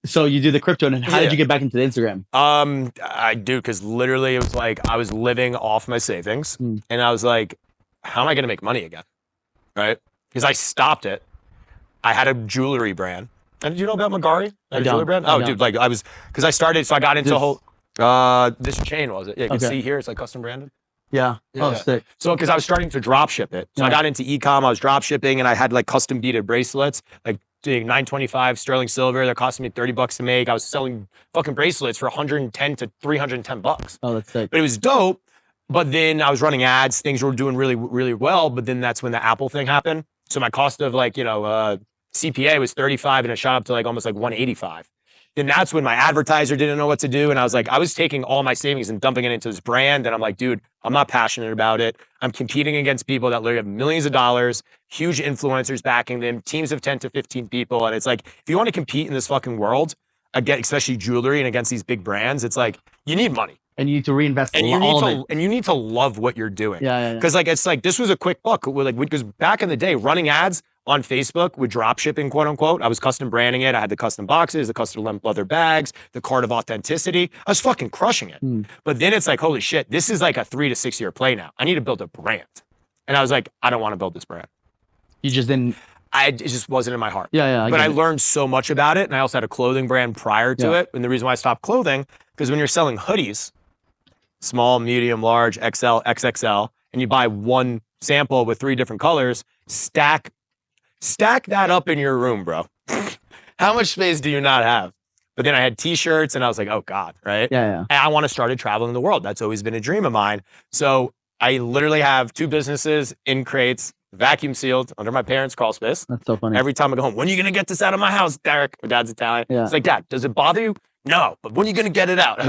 So you do the crypto, and how did you get back into the Instagram? I do, because literally it was like I was living off my savings, and I was like, how am I going to make money again? Right? Because I stopped it. I had a jewelry brand. And did you know about Magari? Jewelry brand? Oh, dude, like because I started, so I got into a whole, this chain was it? Yeah, you can see here, it's like custom branded. Yeah. Oh, sick. So, because I was starting to drop ship it. So I got into e-com, I was drop shipping, and I had like custom beaded bracelets, like doing $925 sterling silver. They're costing me $30 to make. I was selling fucking bracelets for $110 to $310. Oh, that's sick. But it was dope. But then I was running ads. Things were doing really, really well. But then that's when the Apple thing happened. So my cost of like, CPA was 35, and it shot up to like almost like 185. Then that's when my advertiser didn't know what to do. And I was taking all my savings and dumping it into this brand. And I'm like, dude, I'm not passionate about it. I'm competing against people that literally have millions of dollars, huge influencers backing them, teams of 10 to 15 people. And it's like, if you want to compete in this fucking world, again, especially jewelry and against these big brands, it's like, you need money. And you need to reinvest and you need to love what you're doing. Yeah. Because like, it's like, this was a quick buck. Because back in the day, running ads on Facebook with drop shipping, quote unquote, I was custom branding it. I had the custom boxes, the custom leather bags, the card of authenticity. I was fucking crushing it. But then it's like, holy shit, this is like a 3 to 6 year play now. I need to build a brand. And I was like, I don't want to build this brand. You just didn't. It just wasn't in my heart. Yeah. But I learned so much about it. And I also had a clothing brand prior to it. And the reason why I stopped clothing, because when you're selling hoodies, small, medium, large, XL, XXL, and you buy one sample with 3 different colors, stack that up in your room, bro. How much space do you not have? But then I had t-shirts, and I was like, oh God, right? Yeah. And I want to start traveling the world. That's always been a dream of mine. So I literally have 2 businesses in crates, vacuum sealed under my parents' crawl space. That's so funny. Every time I go home, when are you going to get this out of my house, Derek? My dad's Italian. Yeah. It's like, Dad, does it bother you? No, but when are you going to get it out?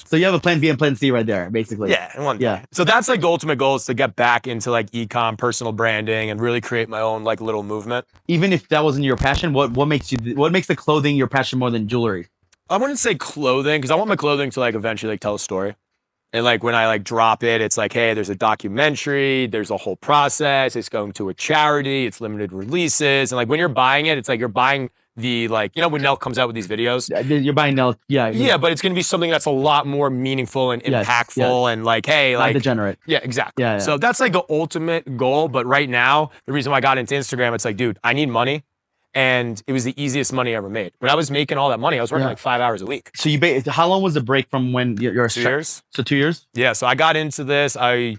So you have a plan B and plan C right there, basically. Yeah. So that's like the ultimate goal, is to get back into like e-com, personal branding, and really create my own like little movement. Even if that wasn't your passion, what makes the clothing your passion more than jewelry? I wouldn't say clothing, because I want my clothing to like eventually like tell a story. And like when I like drop it, it's like, hey, there's a documentary, there's a whole process, it's going to a charity, it's limited releases. And like when you're buying it, it's like you're buying the like, when Nelk comes out with these videos. You're buying Nelk, yeah, but it's going to be something that's a lot more meaningful and impactful and like, hey, not like degenerate. Yeah, exactly. Yeah. So that's like the ultimate goal. But right now, the reason why I got into Instagram, it's like, dude, I need money. And it was the easiest money I ever made. When I was making all that money, I was working like 5 hours a week. So how long was the break from when you're 2 years? So 2 years? Yeah. So I got into this. I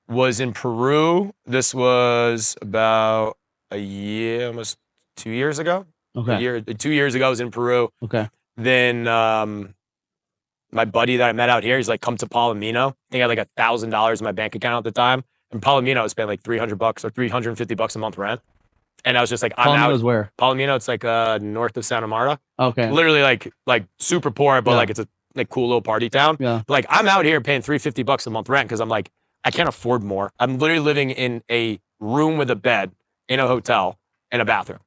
was in Peru. This was about a year, almost 2 years ago. Okay. 2 years ago, I was in Peru. Okay. Then my buddy that I met out here, he's like, come to Palomino. I think I had like $1,000 in my bank account at the time. And Palomino, I spent like $300 or $350 a month rent. And I was just like, I'm Palomino's out. where? Palomino, it's like north of Santa Marta. Okay. Literally like super poor, but Yeah. like it's a like cool little party town. Yeah. But, like I'm out here paying $350 a month rent because I'm like, I can't afford more. I'm literally living in a room with a bed in a hotel and a bathroom.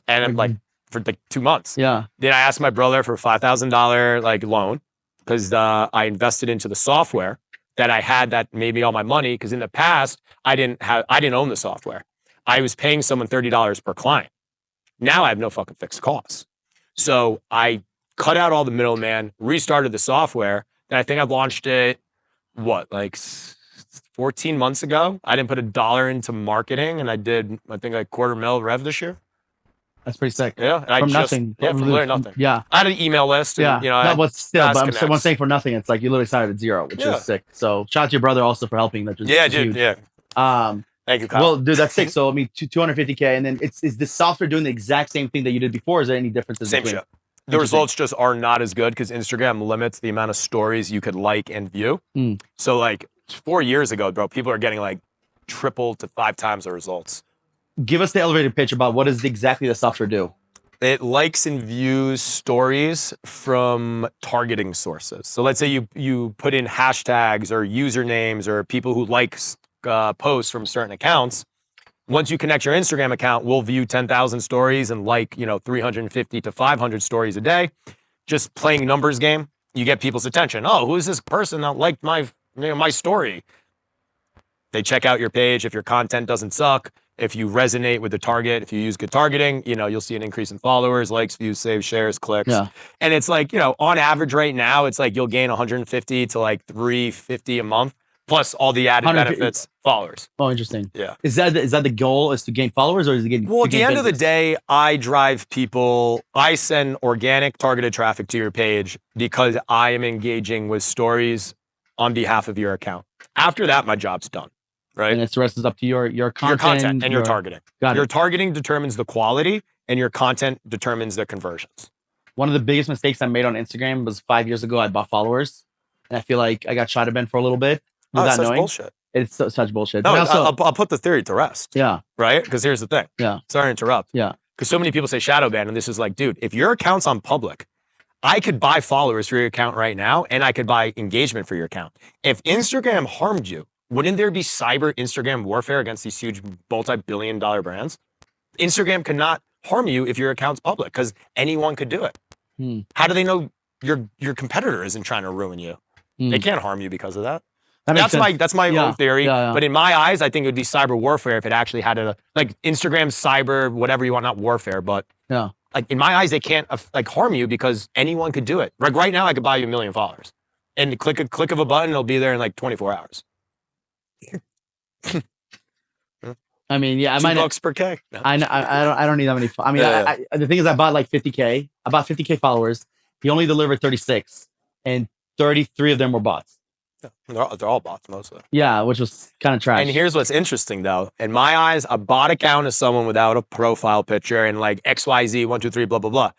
And I'm like for like 2 months. Yeah. Then I asked my brother for a $5,000 like loan because I invested into the software that I had that made me all my money. Because in the past, I didn't own the software. I was paying someone $30 per client. Now I have no fucking fixed costs. So I cut out all the middleman, restarted the software, and I think I launched it, like 14 months ago. I didn't put $1 into marketing, and I did, I think, like $250,000 rev this year. That's pretty sick. Yeah, and From nothing. Yeah, from literally nothing. Yeah. I had an email list. And, Yeah. you know, No, but still, but I'm connects. saying for nothing, it's like you literally started at zero, which is sick. So shout out to your brother also for helping. That just Yeah, is dude. huge. Yeah. Thank you, Kyle. Well, dude, that's sick. So I mean, 250K, and then is this software doing the exact same thing that you did before? Is there any differences? Same shit. The results just are not as good because Instagram limits the amount of stories you could like and view. So like 4 years ago, bro, people are getting like triple to 5 times the results. Give us the elevator pitch about what does exactly the software do. It likes and views stories from targeting sources. So let's say you put in hashtags or usernames or people who like posts from certain accounts. Once you connect your Instagram account, we'll view 10,000 stories and like 350 to 500 stories a day. Just playing numbers game, you get people's attention. Oh, who is this person that liked my story? They check out your page. If your content doesn't suck, if you resonate with the target, if you use good targeting, you'll see an increase in followers, likes, views, saves, shares, clicks. Yeah. And it's like, on average right now, it's like you'll gain 150 to like 350 a month, plus all the added benefits, followers. Oh, interesting. Yeah. Is that the goal, is to gain followers, or is it getting? Well, at the end of the day, I send organic targeted traffic to your page because I am engaging with stories on behalf of your account. After that, my job's done. Right. And the rest is up to your content. Your content and your targeting. Your Got targeting determines the quality and your content determines the conversions. One of the biggest mistakes I made on Instagram was 5 years ago. I bought followers, and I feel like I got shot at for a little bit without knowing. Bullshit. It's such bullshit. No, also, I'll put the theory to rest. Yeah. Right? Because here's the thing. Yeah. Sorry to interrupt. Yeah. Because so many people say shadow ban, and this is like, dude, if your account's on public, I could buy followers for your account right now, and I could buy engagement for your account. If Instagram harmed you, wouldn't there be cyber Instagram warfare against these huge multi-billion-dollar brands? Instagram cannot harm you if your account's public because anyone could do it. How do they know your competitor isn't trying to ruin you? They can't harm you because of that. That's my own theory. Yeah. But in my eyes, I think it would be cyber warfare if it actually had like Instagram cyber, whatever you want, not warfare, but like in my eyes, they can't like harm you because anyone could do it. Like right now, I could buy you 1 million followers, and the click of a button, it'll be there in like 24 hours. I mean, yeah, I might $2 per K. No. I don't need that many. I mean, the thing is, I bought like 50K. I bought 50K followers. He only delivered 36, and 33 of them were bots. Yeah, they're all bots mostly. Yeah, which was kind of trash. And here's what's interesting though. In my eyes, a bot account is someone without a profile picture and like XYZ 1 2 3 blah blah blah.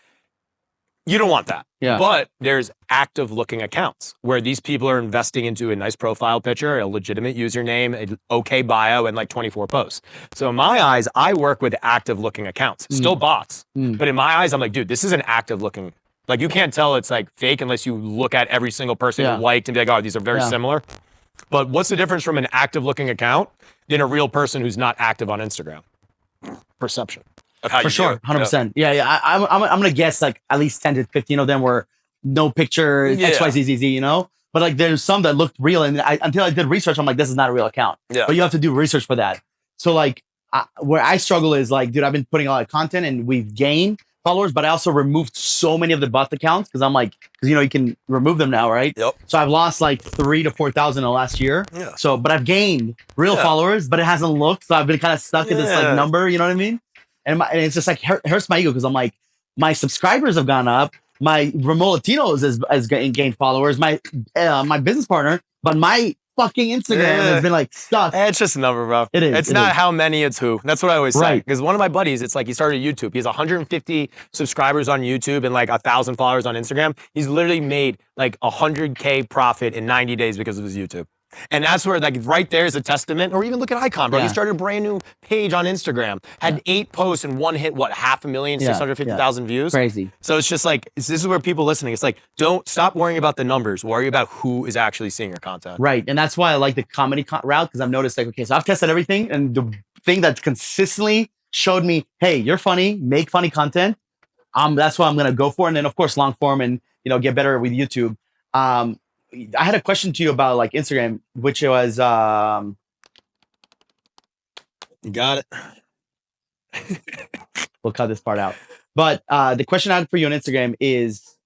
You don't want that. Yeah. But there's active looking accounts where these people are investing into a nice profile picture, a legitimate username, an okay bio, and like 24 posts. So in my eyes, I work with active looking accounts, still bots. But in my eyes, I'm like, dude, this is an active looking. Like you can't tell it's like fake unless you look at every single person you liked and be like, oh, these are very similar. But what's the difference from an active looking account than a real person who's not active on Instagram? Perception. Of how For sure, 100%. Yeah. I'm gonna guess like at least 10 to 15 of them were no picture, XYZZ, But like there's some that looked real, and until I did research, I'm like, this is not a real account. Yeah. But you have to do research for that. So like where I struggle is like, dude, I've been putting a lot of content, and we've gained followers, but I also removed so many of the bot accounts because I'm like, you can remove them now, right? Yep. So I've lost like 3,000 to 4,000 in the last year. Yeah. So, but I've gained real followers, but it hasn't looked. So I've been kind of stuck in this like number. You know what I mean? And it's just like hurts my ego because I'm like, my subscribers have gone up. My Remote Latinos has gained followers. My business partner, but my fucking Instagram has been like stuck. It's just a number, bro. It is. It's not how many, it's who. That's what I always say. Right. Because one of my buddies, it's like he started YouTube. He has 150 subscribers on YouTube and like 1,000 followers on Instagram. He's literally made like 100K profit in 90 days because of his YouTube. And that's where, like, right there is a testament. Or even look at Icon, bro. Yeah. He started a brand new page on Instagram, had 8 posts and one hit, what, 500,000, 650,000 views? Crazy. So it's just like, this is where people listening, it's like, don't stop worrying about the numbers. Worry about who is actually seeing your content. Right. And that's why I like the comedy route, because I've noticed, like, okay, so I've tested everything. And the thing that consistently showed me, hey, you're funny, make funny content. That's what I'm going to go for. And then, of course, long form and, you know, get better with YouTube. I had a question to you about like Instagram, which was You got it. we'll cut this part out. But the question I had for you on Instagram is,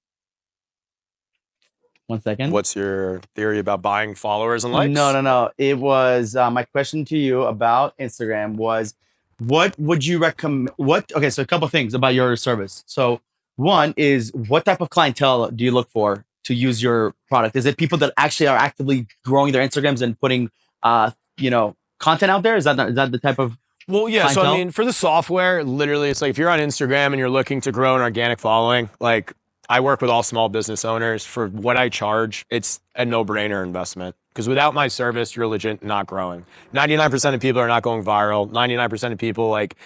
one second. What's your theory about buying followers and likes? No. It was my question to you about Instagram was, what would you recommend? Okay, so a couple of things about your service. So one is, what type of clientele do you look for to use your product? Is it people that actually are actively growing their Instagrams and putting, you know, content out there? Is that the type of? Well, yeah. clientele? So I mean, for the software, literally, it's like if you're on Instagram and you're looking to grow an organic following, like I work with all small business owners. For what I charge, it's a no-brainer investment. Because without my service, you're legit not growing. 99% of people are not going viral. 99% of people, like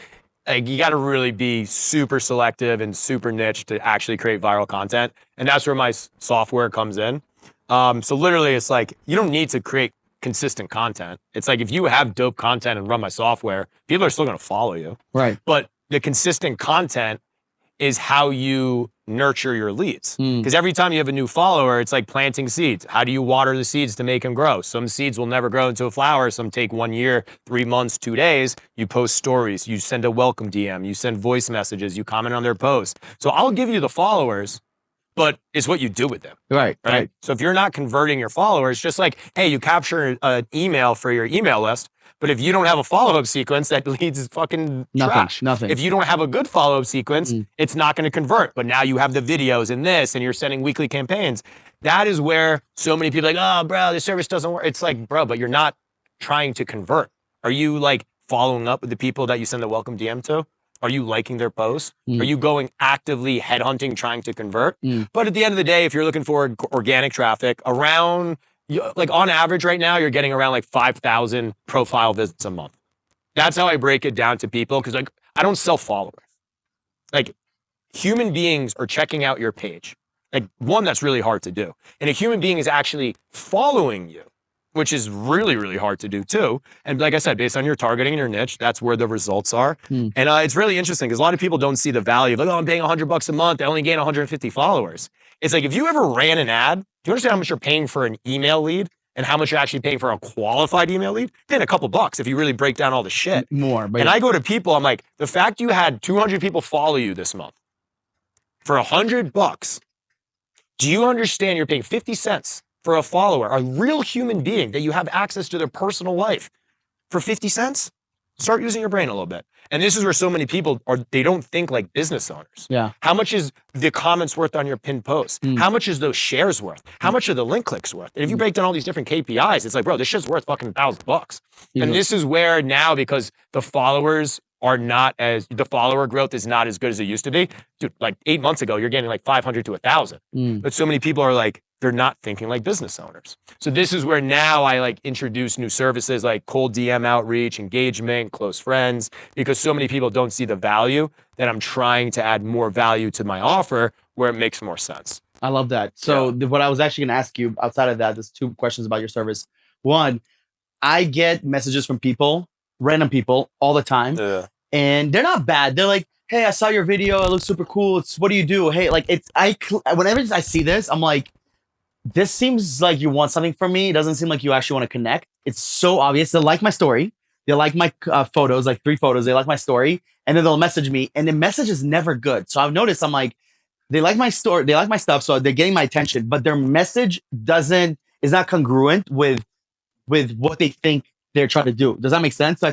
you got to really be super selective and super niche to actually create viral content. And that's where my software comes in. So literally, it's like, you don't need to create consistent content. It's like, if you have dope content and run my software, people are still going to follow you. Right. But the consistent content is how you nurture your leads. Because every time you have a new follower, it's like planting seeds. How do you water the seeds to make them grow? Some seeds will never grow into a flower. Some take 1 year, 3 months, 2 days. You post stories, you send a welcome DM, you send voice messages, you comment on their posts. So I'll give you the followers, but it's what you do with them. Right. So if you're not converting your followers, just like, hey, you capture an email for your email list, but if you don't have a follow-up sequence, that leads is fucking trash. Nothing. If you don't have a good follow-up sequence, it's not going to convert. But now you have the videos and this, and you're sending weekly campaigns. That is where so many people are like, oh, bro, the service doesn't work. It's like, bro, but you're not trying to convert. Are you like following up with the people that you send a welcome DM to? Are you liking their posts? Are you going actively headhunting, trying to convert? But at the end of the day, if you're looking for organic traffic, around, like on average right now, you're getting around like 5,000 profile visits a month. That's how I break it down to people, because like I don't sell followers. Like human beings are checking out your page. Like one, that's really hard to do. And a human being is actually following you, which is really, really hard to do too. And like I said, based on your targeting and your niche, that's where the results are. And it's really interesting because a lot of people don't see the value of like, oh, I'm paying $100 a month. I only gain 150 followers. It's like, if you ever ran an ad, do you understand how much you're paying for an email lead and how much you're actually paying for a qualified email lead? Paying a couple bucks if you really break down all the shit. More. But And I go to people, I'm like, the fact you had 200 people follow you this month for $100, do you understand you're paying 50 cents for a follower, a real human being that you have access to their personal life for 50 cents? Start using your brain a little bit. And this is where so many people they don't think like business owners. Yeah. How much is the comments worth on your pinned post? How much is those shares worth? How much are the link clicks worth? And if you break down all these different KPIs, it's like, bro, this shit's worth fucking $1,000. And this is where now, because the followers are not the follower growth is not as good as it used to be. Dude, like 8 months ago, you're getting like 500 to 1,000. But so many people are like, they're not thinking like business owners. So this is where now I like introduce new services like cold DM outreach, engagement, close friends, because so many people don't see the value that I'm trying to add more value to my offer where it makes more sense. I love that. So what I was actually going to ask you outside of that, there's 2 questions about your service. One, I get messages from people, random people all the time, and they're not bad. They're like, hey, I saw your video. It looks super cool. What do you do? Hey, like whenever I see this, I'm like, this seems like you want something from me. It doesn't seem like you actually want to connect. It's so obvious. They like my story. They like my photos, like 3 photos. They like my story. And then they'll message me. And the message is never good. So I've noticed, I'm like, they like my story. They like my stuff. So they're getting my attention. But their message is not congruent with what they think they're trying to do. Does that make sense? So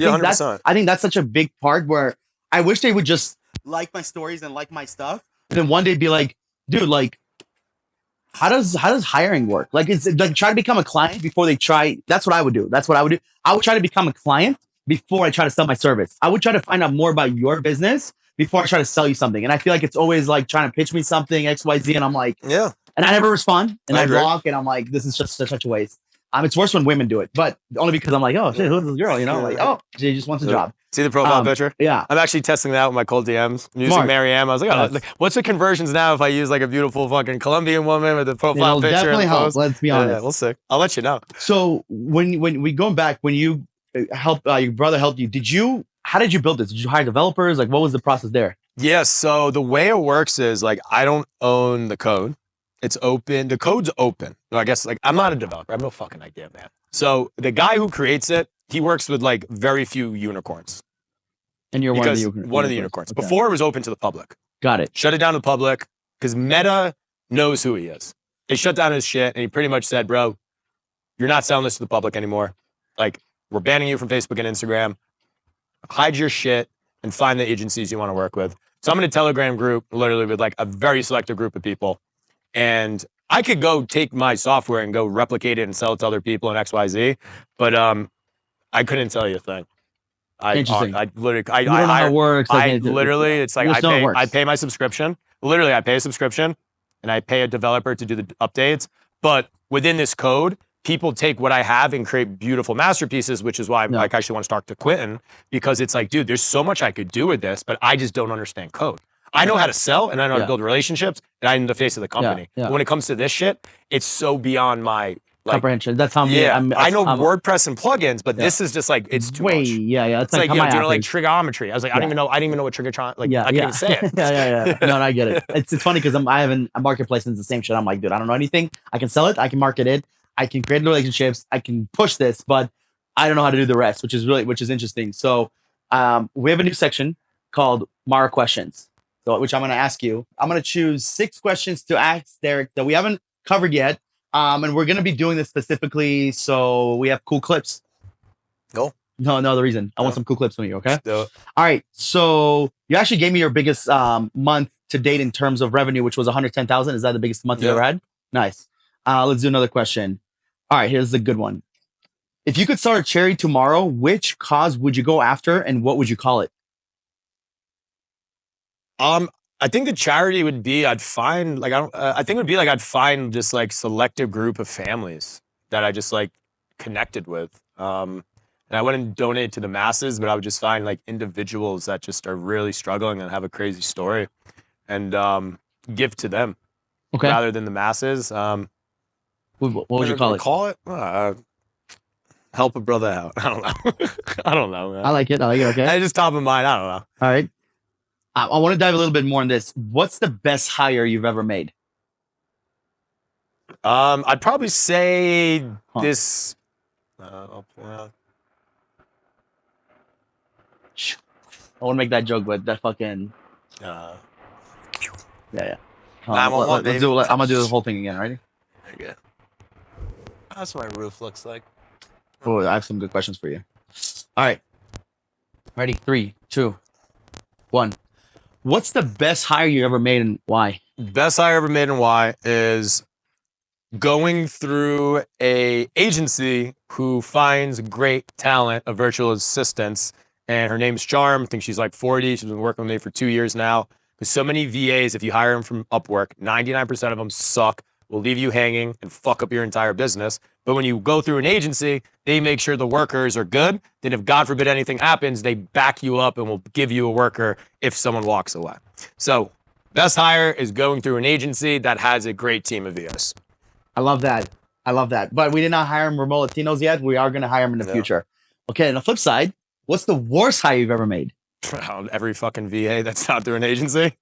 I think that's such a big part where I wish they would just like my stories and like my stuff. And then one day be like, dude, like, how does hiring work? Like, it's like try to become a client before they try. That's what I would do. That's what I would do. I would try to become a client before I try to sell my service. I would try to find out more about your business before I try to sell you something. And I feel like it's always like trying to pitch me something X Y Z, and I'm like, Yeah. and I never respond, and I I agree. block, and I'm like, this is just such a waste. It's worse when women do it, but only because I'm like, oh shit, who's this girl? You know, like, oh, she just wants a job. See the profile picture? Yeah. I'm actually testing that with my cold DMs. I'm using Smart. Marianne. I was like, oh, Yes. like, what's the conversions now if I use like a beautiful fucking Colombian woman with a profile It'll picture? definitely and help. post? Let's be Yeah, honest. we'll see. I'll let you know. So when we going back, when you helped your brother helped you, how did you build this? Did you hire developers? Like, what was the process there? Yes. So the way it works is like I don't own the code. It's open. The code's open. So I guess like I'm not a developer. I have no fucking idea, man. So the guy who creates it, he works with like very few unicorns. And you're Because one of the unicorns. Okay. Before it was open to the public. Got it. Shut it down to the public because Meta knows who he is. They shut down his shit and he pretty much said, bro, you're not selling this to the public anymore. Like, we're banning you from Facebook and Instagram. Hide your shit and find the agencies you want to work with. So I'm in a Telegram group, literally with like a very selective group of people. And I could go take my software and go replicate it and sell it to other people in XYZ, but I couldn't tell you a thing. Interesting. I literally, You don't know how it works. I literally, it's like Just know it works. I pay my subscription. Literally, I pay a subscription and I pay a developer to do the updates. But within this code, people take what I have and create beautiful masterpieces, which is why I actually want to talk to Quentin, because it's like, dude, there's so much I could do with this, but I just don't understand code. I know how to sell and I know how to build relationships and I'm the face of the company. But when it comes to this shit, it's so beyond my comprehension. That's how I know WordPress and plugins, but this is just like it's too much. It's like, like, like trigonometry. I was like, I didn't even know what trigonometry. Like, I can't even say it. yeah. No, I get it. It's funny because I have a marketplace and it's the same shit. I'm like, dude, I don't know anything. I can sell it. I can market it. I can create relationships. I can push this, but I don't know how to do the rest, which is interesting. So, we have a new section called Mara Questions. So, which I'm going to ask you. I'm going to choose 6 questions to ask Derek that we haven't covered yet. And we're going to be doing this specifically so we have cool clips. Go. No other reason. I want some cool clips from you, okay? All right. So you actually gave me your biggest month to date in terms of revenue, which was 110,000. Is that the biggest month you ever had? Nice. Let's do another question. All right, here's the good one. If you could start a charity tomorrow, which cause would you go after and what would you call it? I think the charity would be I'd find this like selective group of families that I just like connected with. And I wouldn't donate to the masses, but I would just find like individuals that just are really struggling and have a crazy story and give to them rather than the masses. What would you call it? Call it? Help a brother out. I don't know. I don't know, man. I like it. Okay. It's just top of mind. I don't know. All right. I want to dive a little bit more on this. What's the best hire you've ever made? I'd probably say this. I want to make that joke, but that fucking. Yeah. 911, I'm gonna do the whole thing again. Ready? Okay. That's what my roof looks like. Oh, I have some good questions for you. All right. Ready? 3, 2, 1. What's the best hire you ever made and why? Best hire ever made and why is going through a agency who finds great talent of virtual assistants. And her name's Charm. I think she's like 40. She's been working with me for 2 years now. There's so many VAs, if you hire them from Upwork, 99% of them suck, will leave you hanging and fuck up your entire business. But when you go through an agency, they make sure the workers are good. Then if God forbid anything happens, they back you up and will give you a worker if someone walks away. So best hire is going through an agency that has a great team of VAs. I love that. But we did not hire them remote Latinos yet. We are going to hire them in the future. Okay, on the flip side, what's the worst hire you've ever made? Every fucking VA that's not through an agency.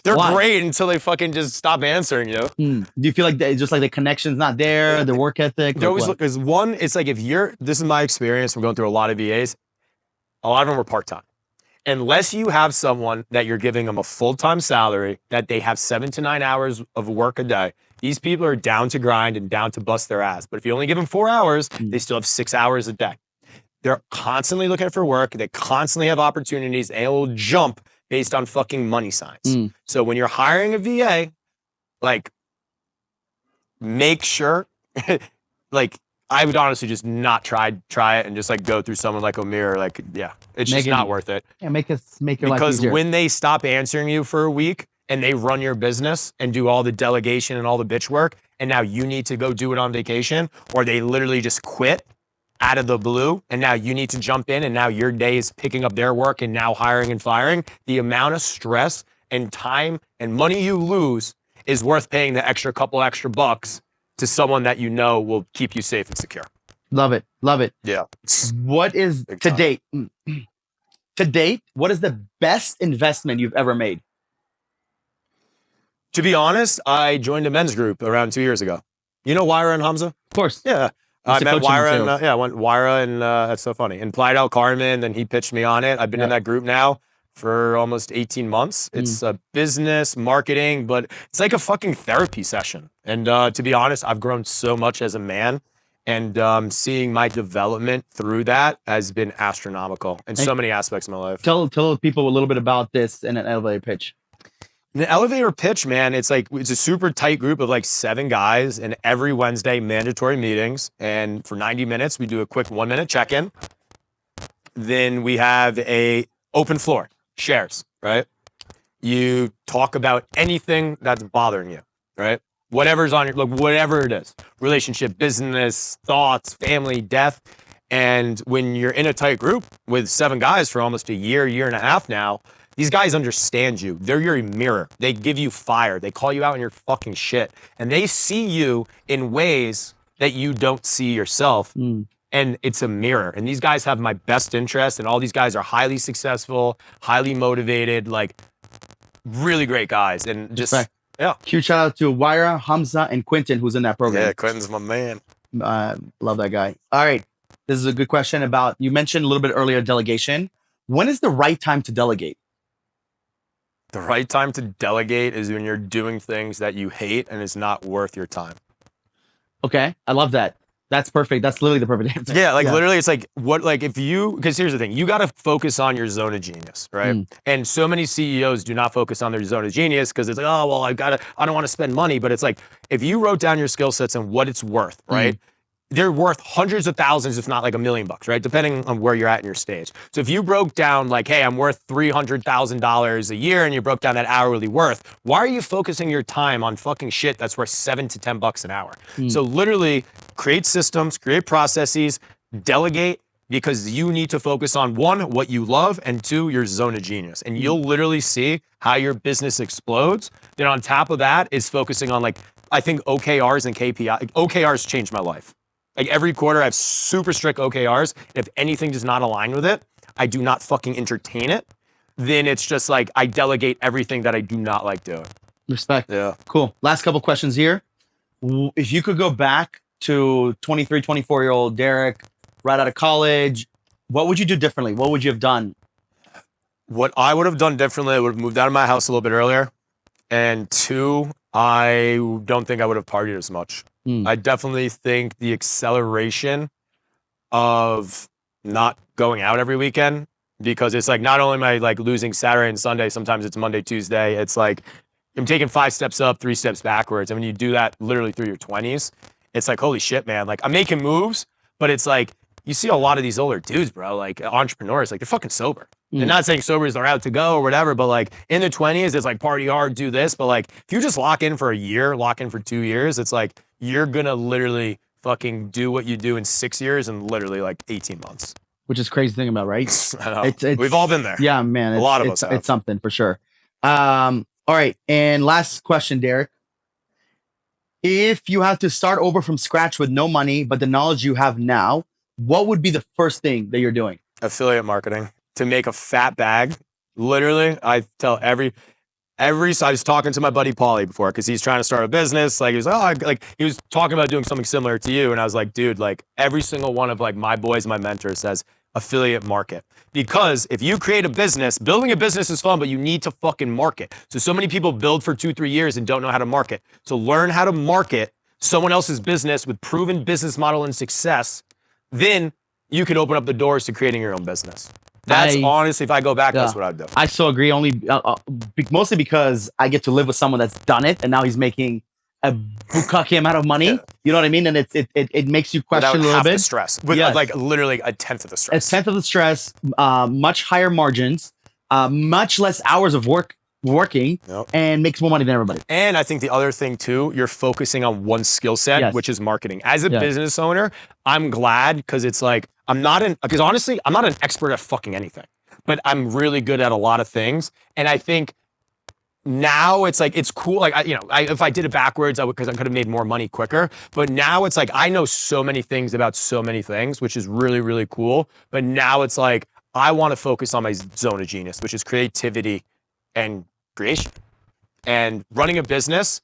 They're great until they fucking just stop answering you. Do you feel like just like the connection's not there, the work ethic? They always look, because one, it's like this is my experience from going through a lot of VAs, a lot of them were part-time. Unless you have someone that you're giving them a full-time salary, that they have 7 to 9 hours of work a day, these people are down to grind and down to bust their ass. But if you only give them 4 hours, they still have 6 hours a day. They're constantly looking for work. They constantly have opportunities, and it will jump based on fucking money signs. So when you're hiring a VA, like, make sure, like, I would honestly just not try it and just like go through someone like Amir. Like, yeah, it's just not worth it. Yeah, make your life Because easier. when they stop answering you for a week and they run your business and do all the delegation and all the bitch work, and now you need to go do it on vacation, or they literally just quit out of the blue, and now you need to jump in, and now your day is picking up their work and now hiring and firing, the amount of stress and time and money you lose is worth paying the couple extra bucks to someone that you know will keep you safe and secure. Love it. Love it. Yeah. What is Big to time. date? To date, what is the best investment you've ever made? To be honest, I joined a men's group around 2 years ago. You know Wyra and Hamza? Of course. Yeah. I to met coach him in Wyra sales. and I went Wyra and that's so funny. And Plydell Carmen, then he pitched me on it. I've been in that group now for almost 18 months. It's a business, marketing, but it's like a fucking therapy session. And to be honest, I've grown so much as a man, and seeing my development through that has been astronomical in so many aspects of my life. Tell people a little bit about this in an elevator pitch. The elevator pitch, man, it's a super tight group of like 7 guys, and every Wednesday mandatory meetings. And for 90 minutes, we do a quick 1-minute check-in. Then we have a open floor, shares, right? You talk about anything that's bothering you, right? Whatever's on your, whatever it is, relationship, business, thoughts, family, death. And when you're in a tight group with 7 guys for almost a year and a half now, these guys understand you. They're your mirror. They give you fire. They call you out on your fucking shit. And they see you in ways that you don't see yourself. And it's a mirror. And these guys have my best interest. And all these guys are highly successful, highly motivated, like really great guys. And just, yeah. Huge shout out to Wyra, Hamza, and Quentin, who's in that program. Yeah, Quentin's my man. Love that guy. All right. This is a good question about, you mentioned a little bit earlier, delegation. When is the right time to delegate? The right time to delegate is when you're doing things that you hate and it's not worth your time. Okay. I love that. That's perfect. That's literally the perfect answer. Yeah, literally it's like because here's the thing, you got to focus on your zone of genius, right? And so many CEOs do not focus on their zone of genius because it's like, oh, well, I don't want to spend money. But it's like, if you wrote down your skill sets and what it's worth, right? They're worth hundreds of thousands, if not like $1 million, right? Depending on where you're at in your stage. So if you broke down like, hey, I'm worth $300,000 a year, and you broke down that hourly worth, why are you focusing your time on fucking shit that's worth $7 to $10 an hour? So literally create systems, create processes, delegate, because you need to focus on 1, what you love, and 2, your zone of genius. And you'll literally see how your business explodes. Then on top of that is focusing on like, I think OKRs and KPI. OKRs changed my life. Like every quarter I have super strict OKRs. If anything does not align with it, I do not fucking entertain it. Then it's just like I delegate everything that I do not like doing. Respect. Yeah. Cool. Last couple questions here. If you could go back to 23, 24-year-old Derek, right out of college, what would you do differently? What would you have done? What I would have done differently, I would have moved out of my house a little bit earlier. And 2, I don't think I would have partied as much. I definitely think the acceleration of not going out every weekend, because it's like not only am I like losing Saturday and Sunday, sometimes it's Monday, Tuesday. It's like I'm taking 5 steps up, 3 steps backwards. And when you do that literally through your 20s, it's like, holy shit, man. Like I'm making moves, but it's like you see a lot of these older dudes, bro, like entrepreneurs, like they're fucking sober. They're not saying sober is they're out to go or whatever, but like in the 20s, it's like party hard, do this. But like if you just lock in for a year, lock in for 2 years, it's like you're gonna literally fucking do what you do in 6 years in literally like 18 months. Which is crazy thing about, right? I know. We've all been there. Yeah, man. A lot of us have. It's something for sure. All right. And last question, Derek. If you had to start over from scratch with no money, but the knowledge you have now, what would be the first thing that you're doing? Affiliate marketing. To make a fat bag. Literally, I tell so I was talking to my buddy Paulie before because he's trying to start a business. Like he was like, he was talking about doing something similar to you. And I was like, dude, like every single one of like my boys, my mentors says affiliate market. Because if you create a business, building a business is fun, but you need to fucking market. So many people build for 2-3 years and don't know how to market. So learn how to market someone else's business with proven business model and success. Then you can open up the doors to creating your own business. That's honestly, if I go back, that's what I'd do. I so agree. Mostly because I get to live with someone that's done it, and now he's making a bukkake amount of money. Yeah. You know what I mean? And it makes you Without question a little half the bit. stress. With Yes. like literally a tenth of the A stress. tenth of the stress, much higher margins, much less hours of working, Yep. and makes more money than everybody. And I think the other thing too, you're focusing on one skill set, Yes. which is marketing. As a Yes. business owner, I'm glad because it's like, because honestly, I'm not an expert at fucking anything, but I'm really good at a lot of things. And I think now it's like, it's cool. Like, if I did it backwards, because I could have made more money quicker. But now it's like, I know so many things about so many things, which is really, really cool. But now it's like, I want to focus on my zone of genius, which is creativity and creation. And running a business,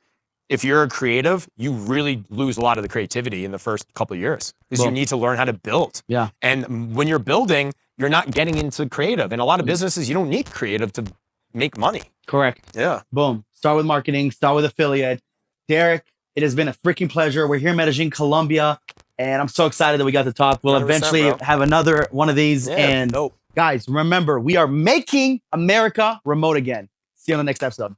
if you're a creative, you really lose a lot of the creativity in the first couple of years because you need to learn how to build. Yeah. And when you're building, you're not getting into creative. And a lot of businesses, you don't need creative to make money. Correct. Yeah. Boom. Start with marketing, start with affiliate. Derek, it has been a freaking pleasure. We're here in Medellin, Colombia, and I'm so excited that we got to talk. We'll 100%, eventually bro. have another one of these. Yeah, and dope. guys, remember, we are making America remote again. See you on the next episode.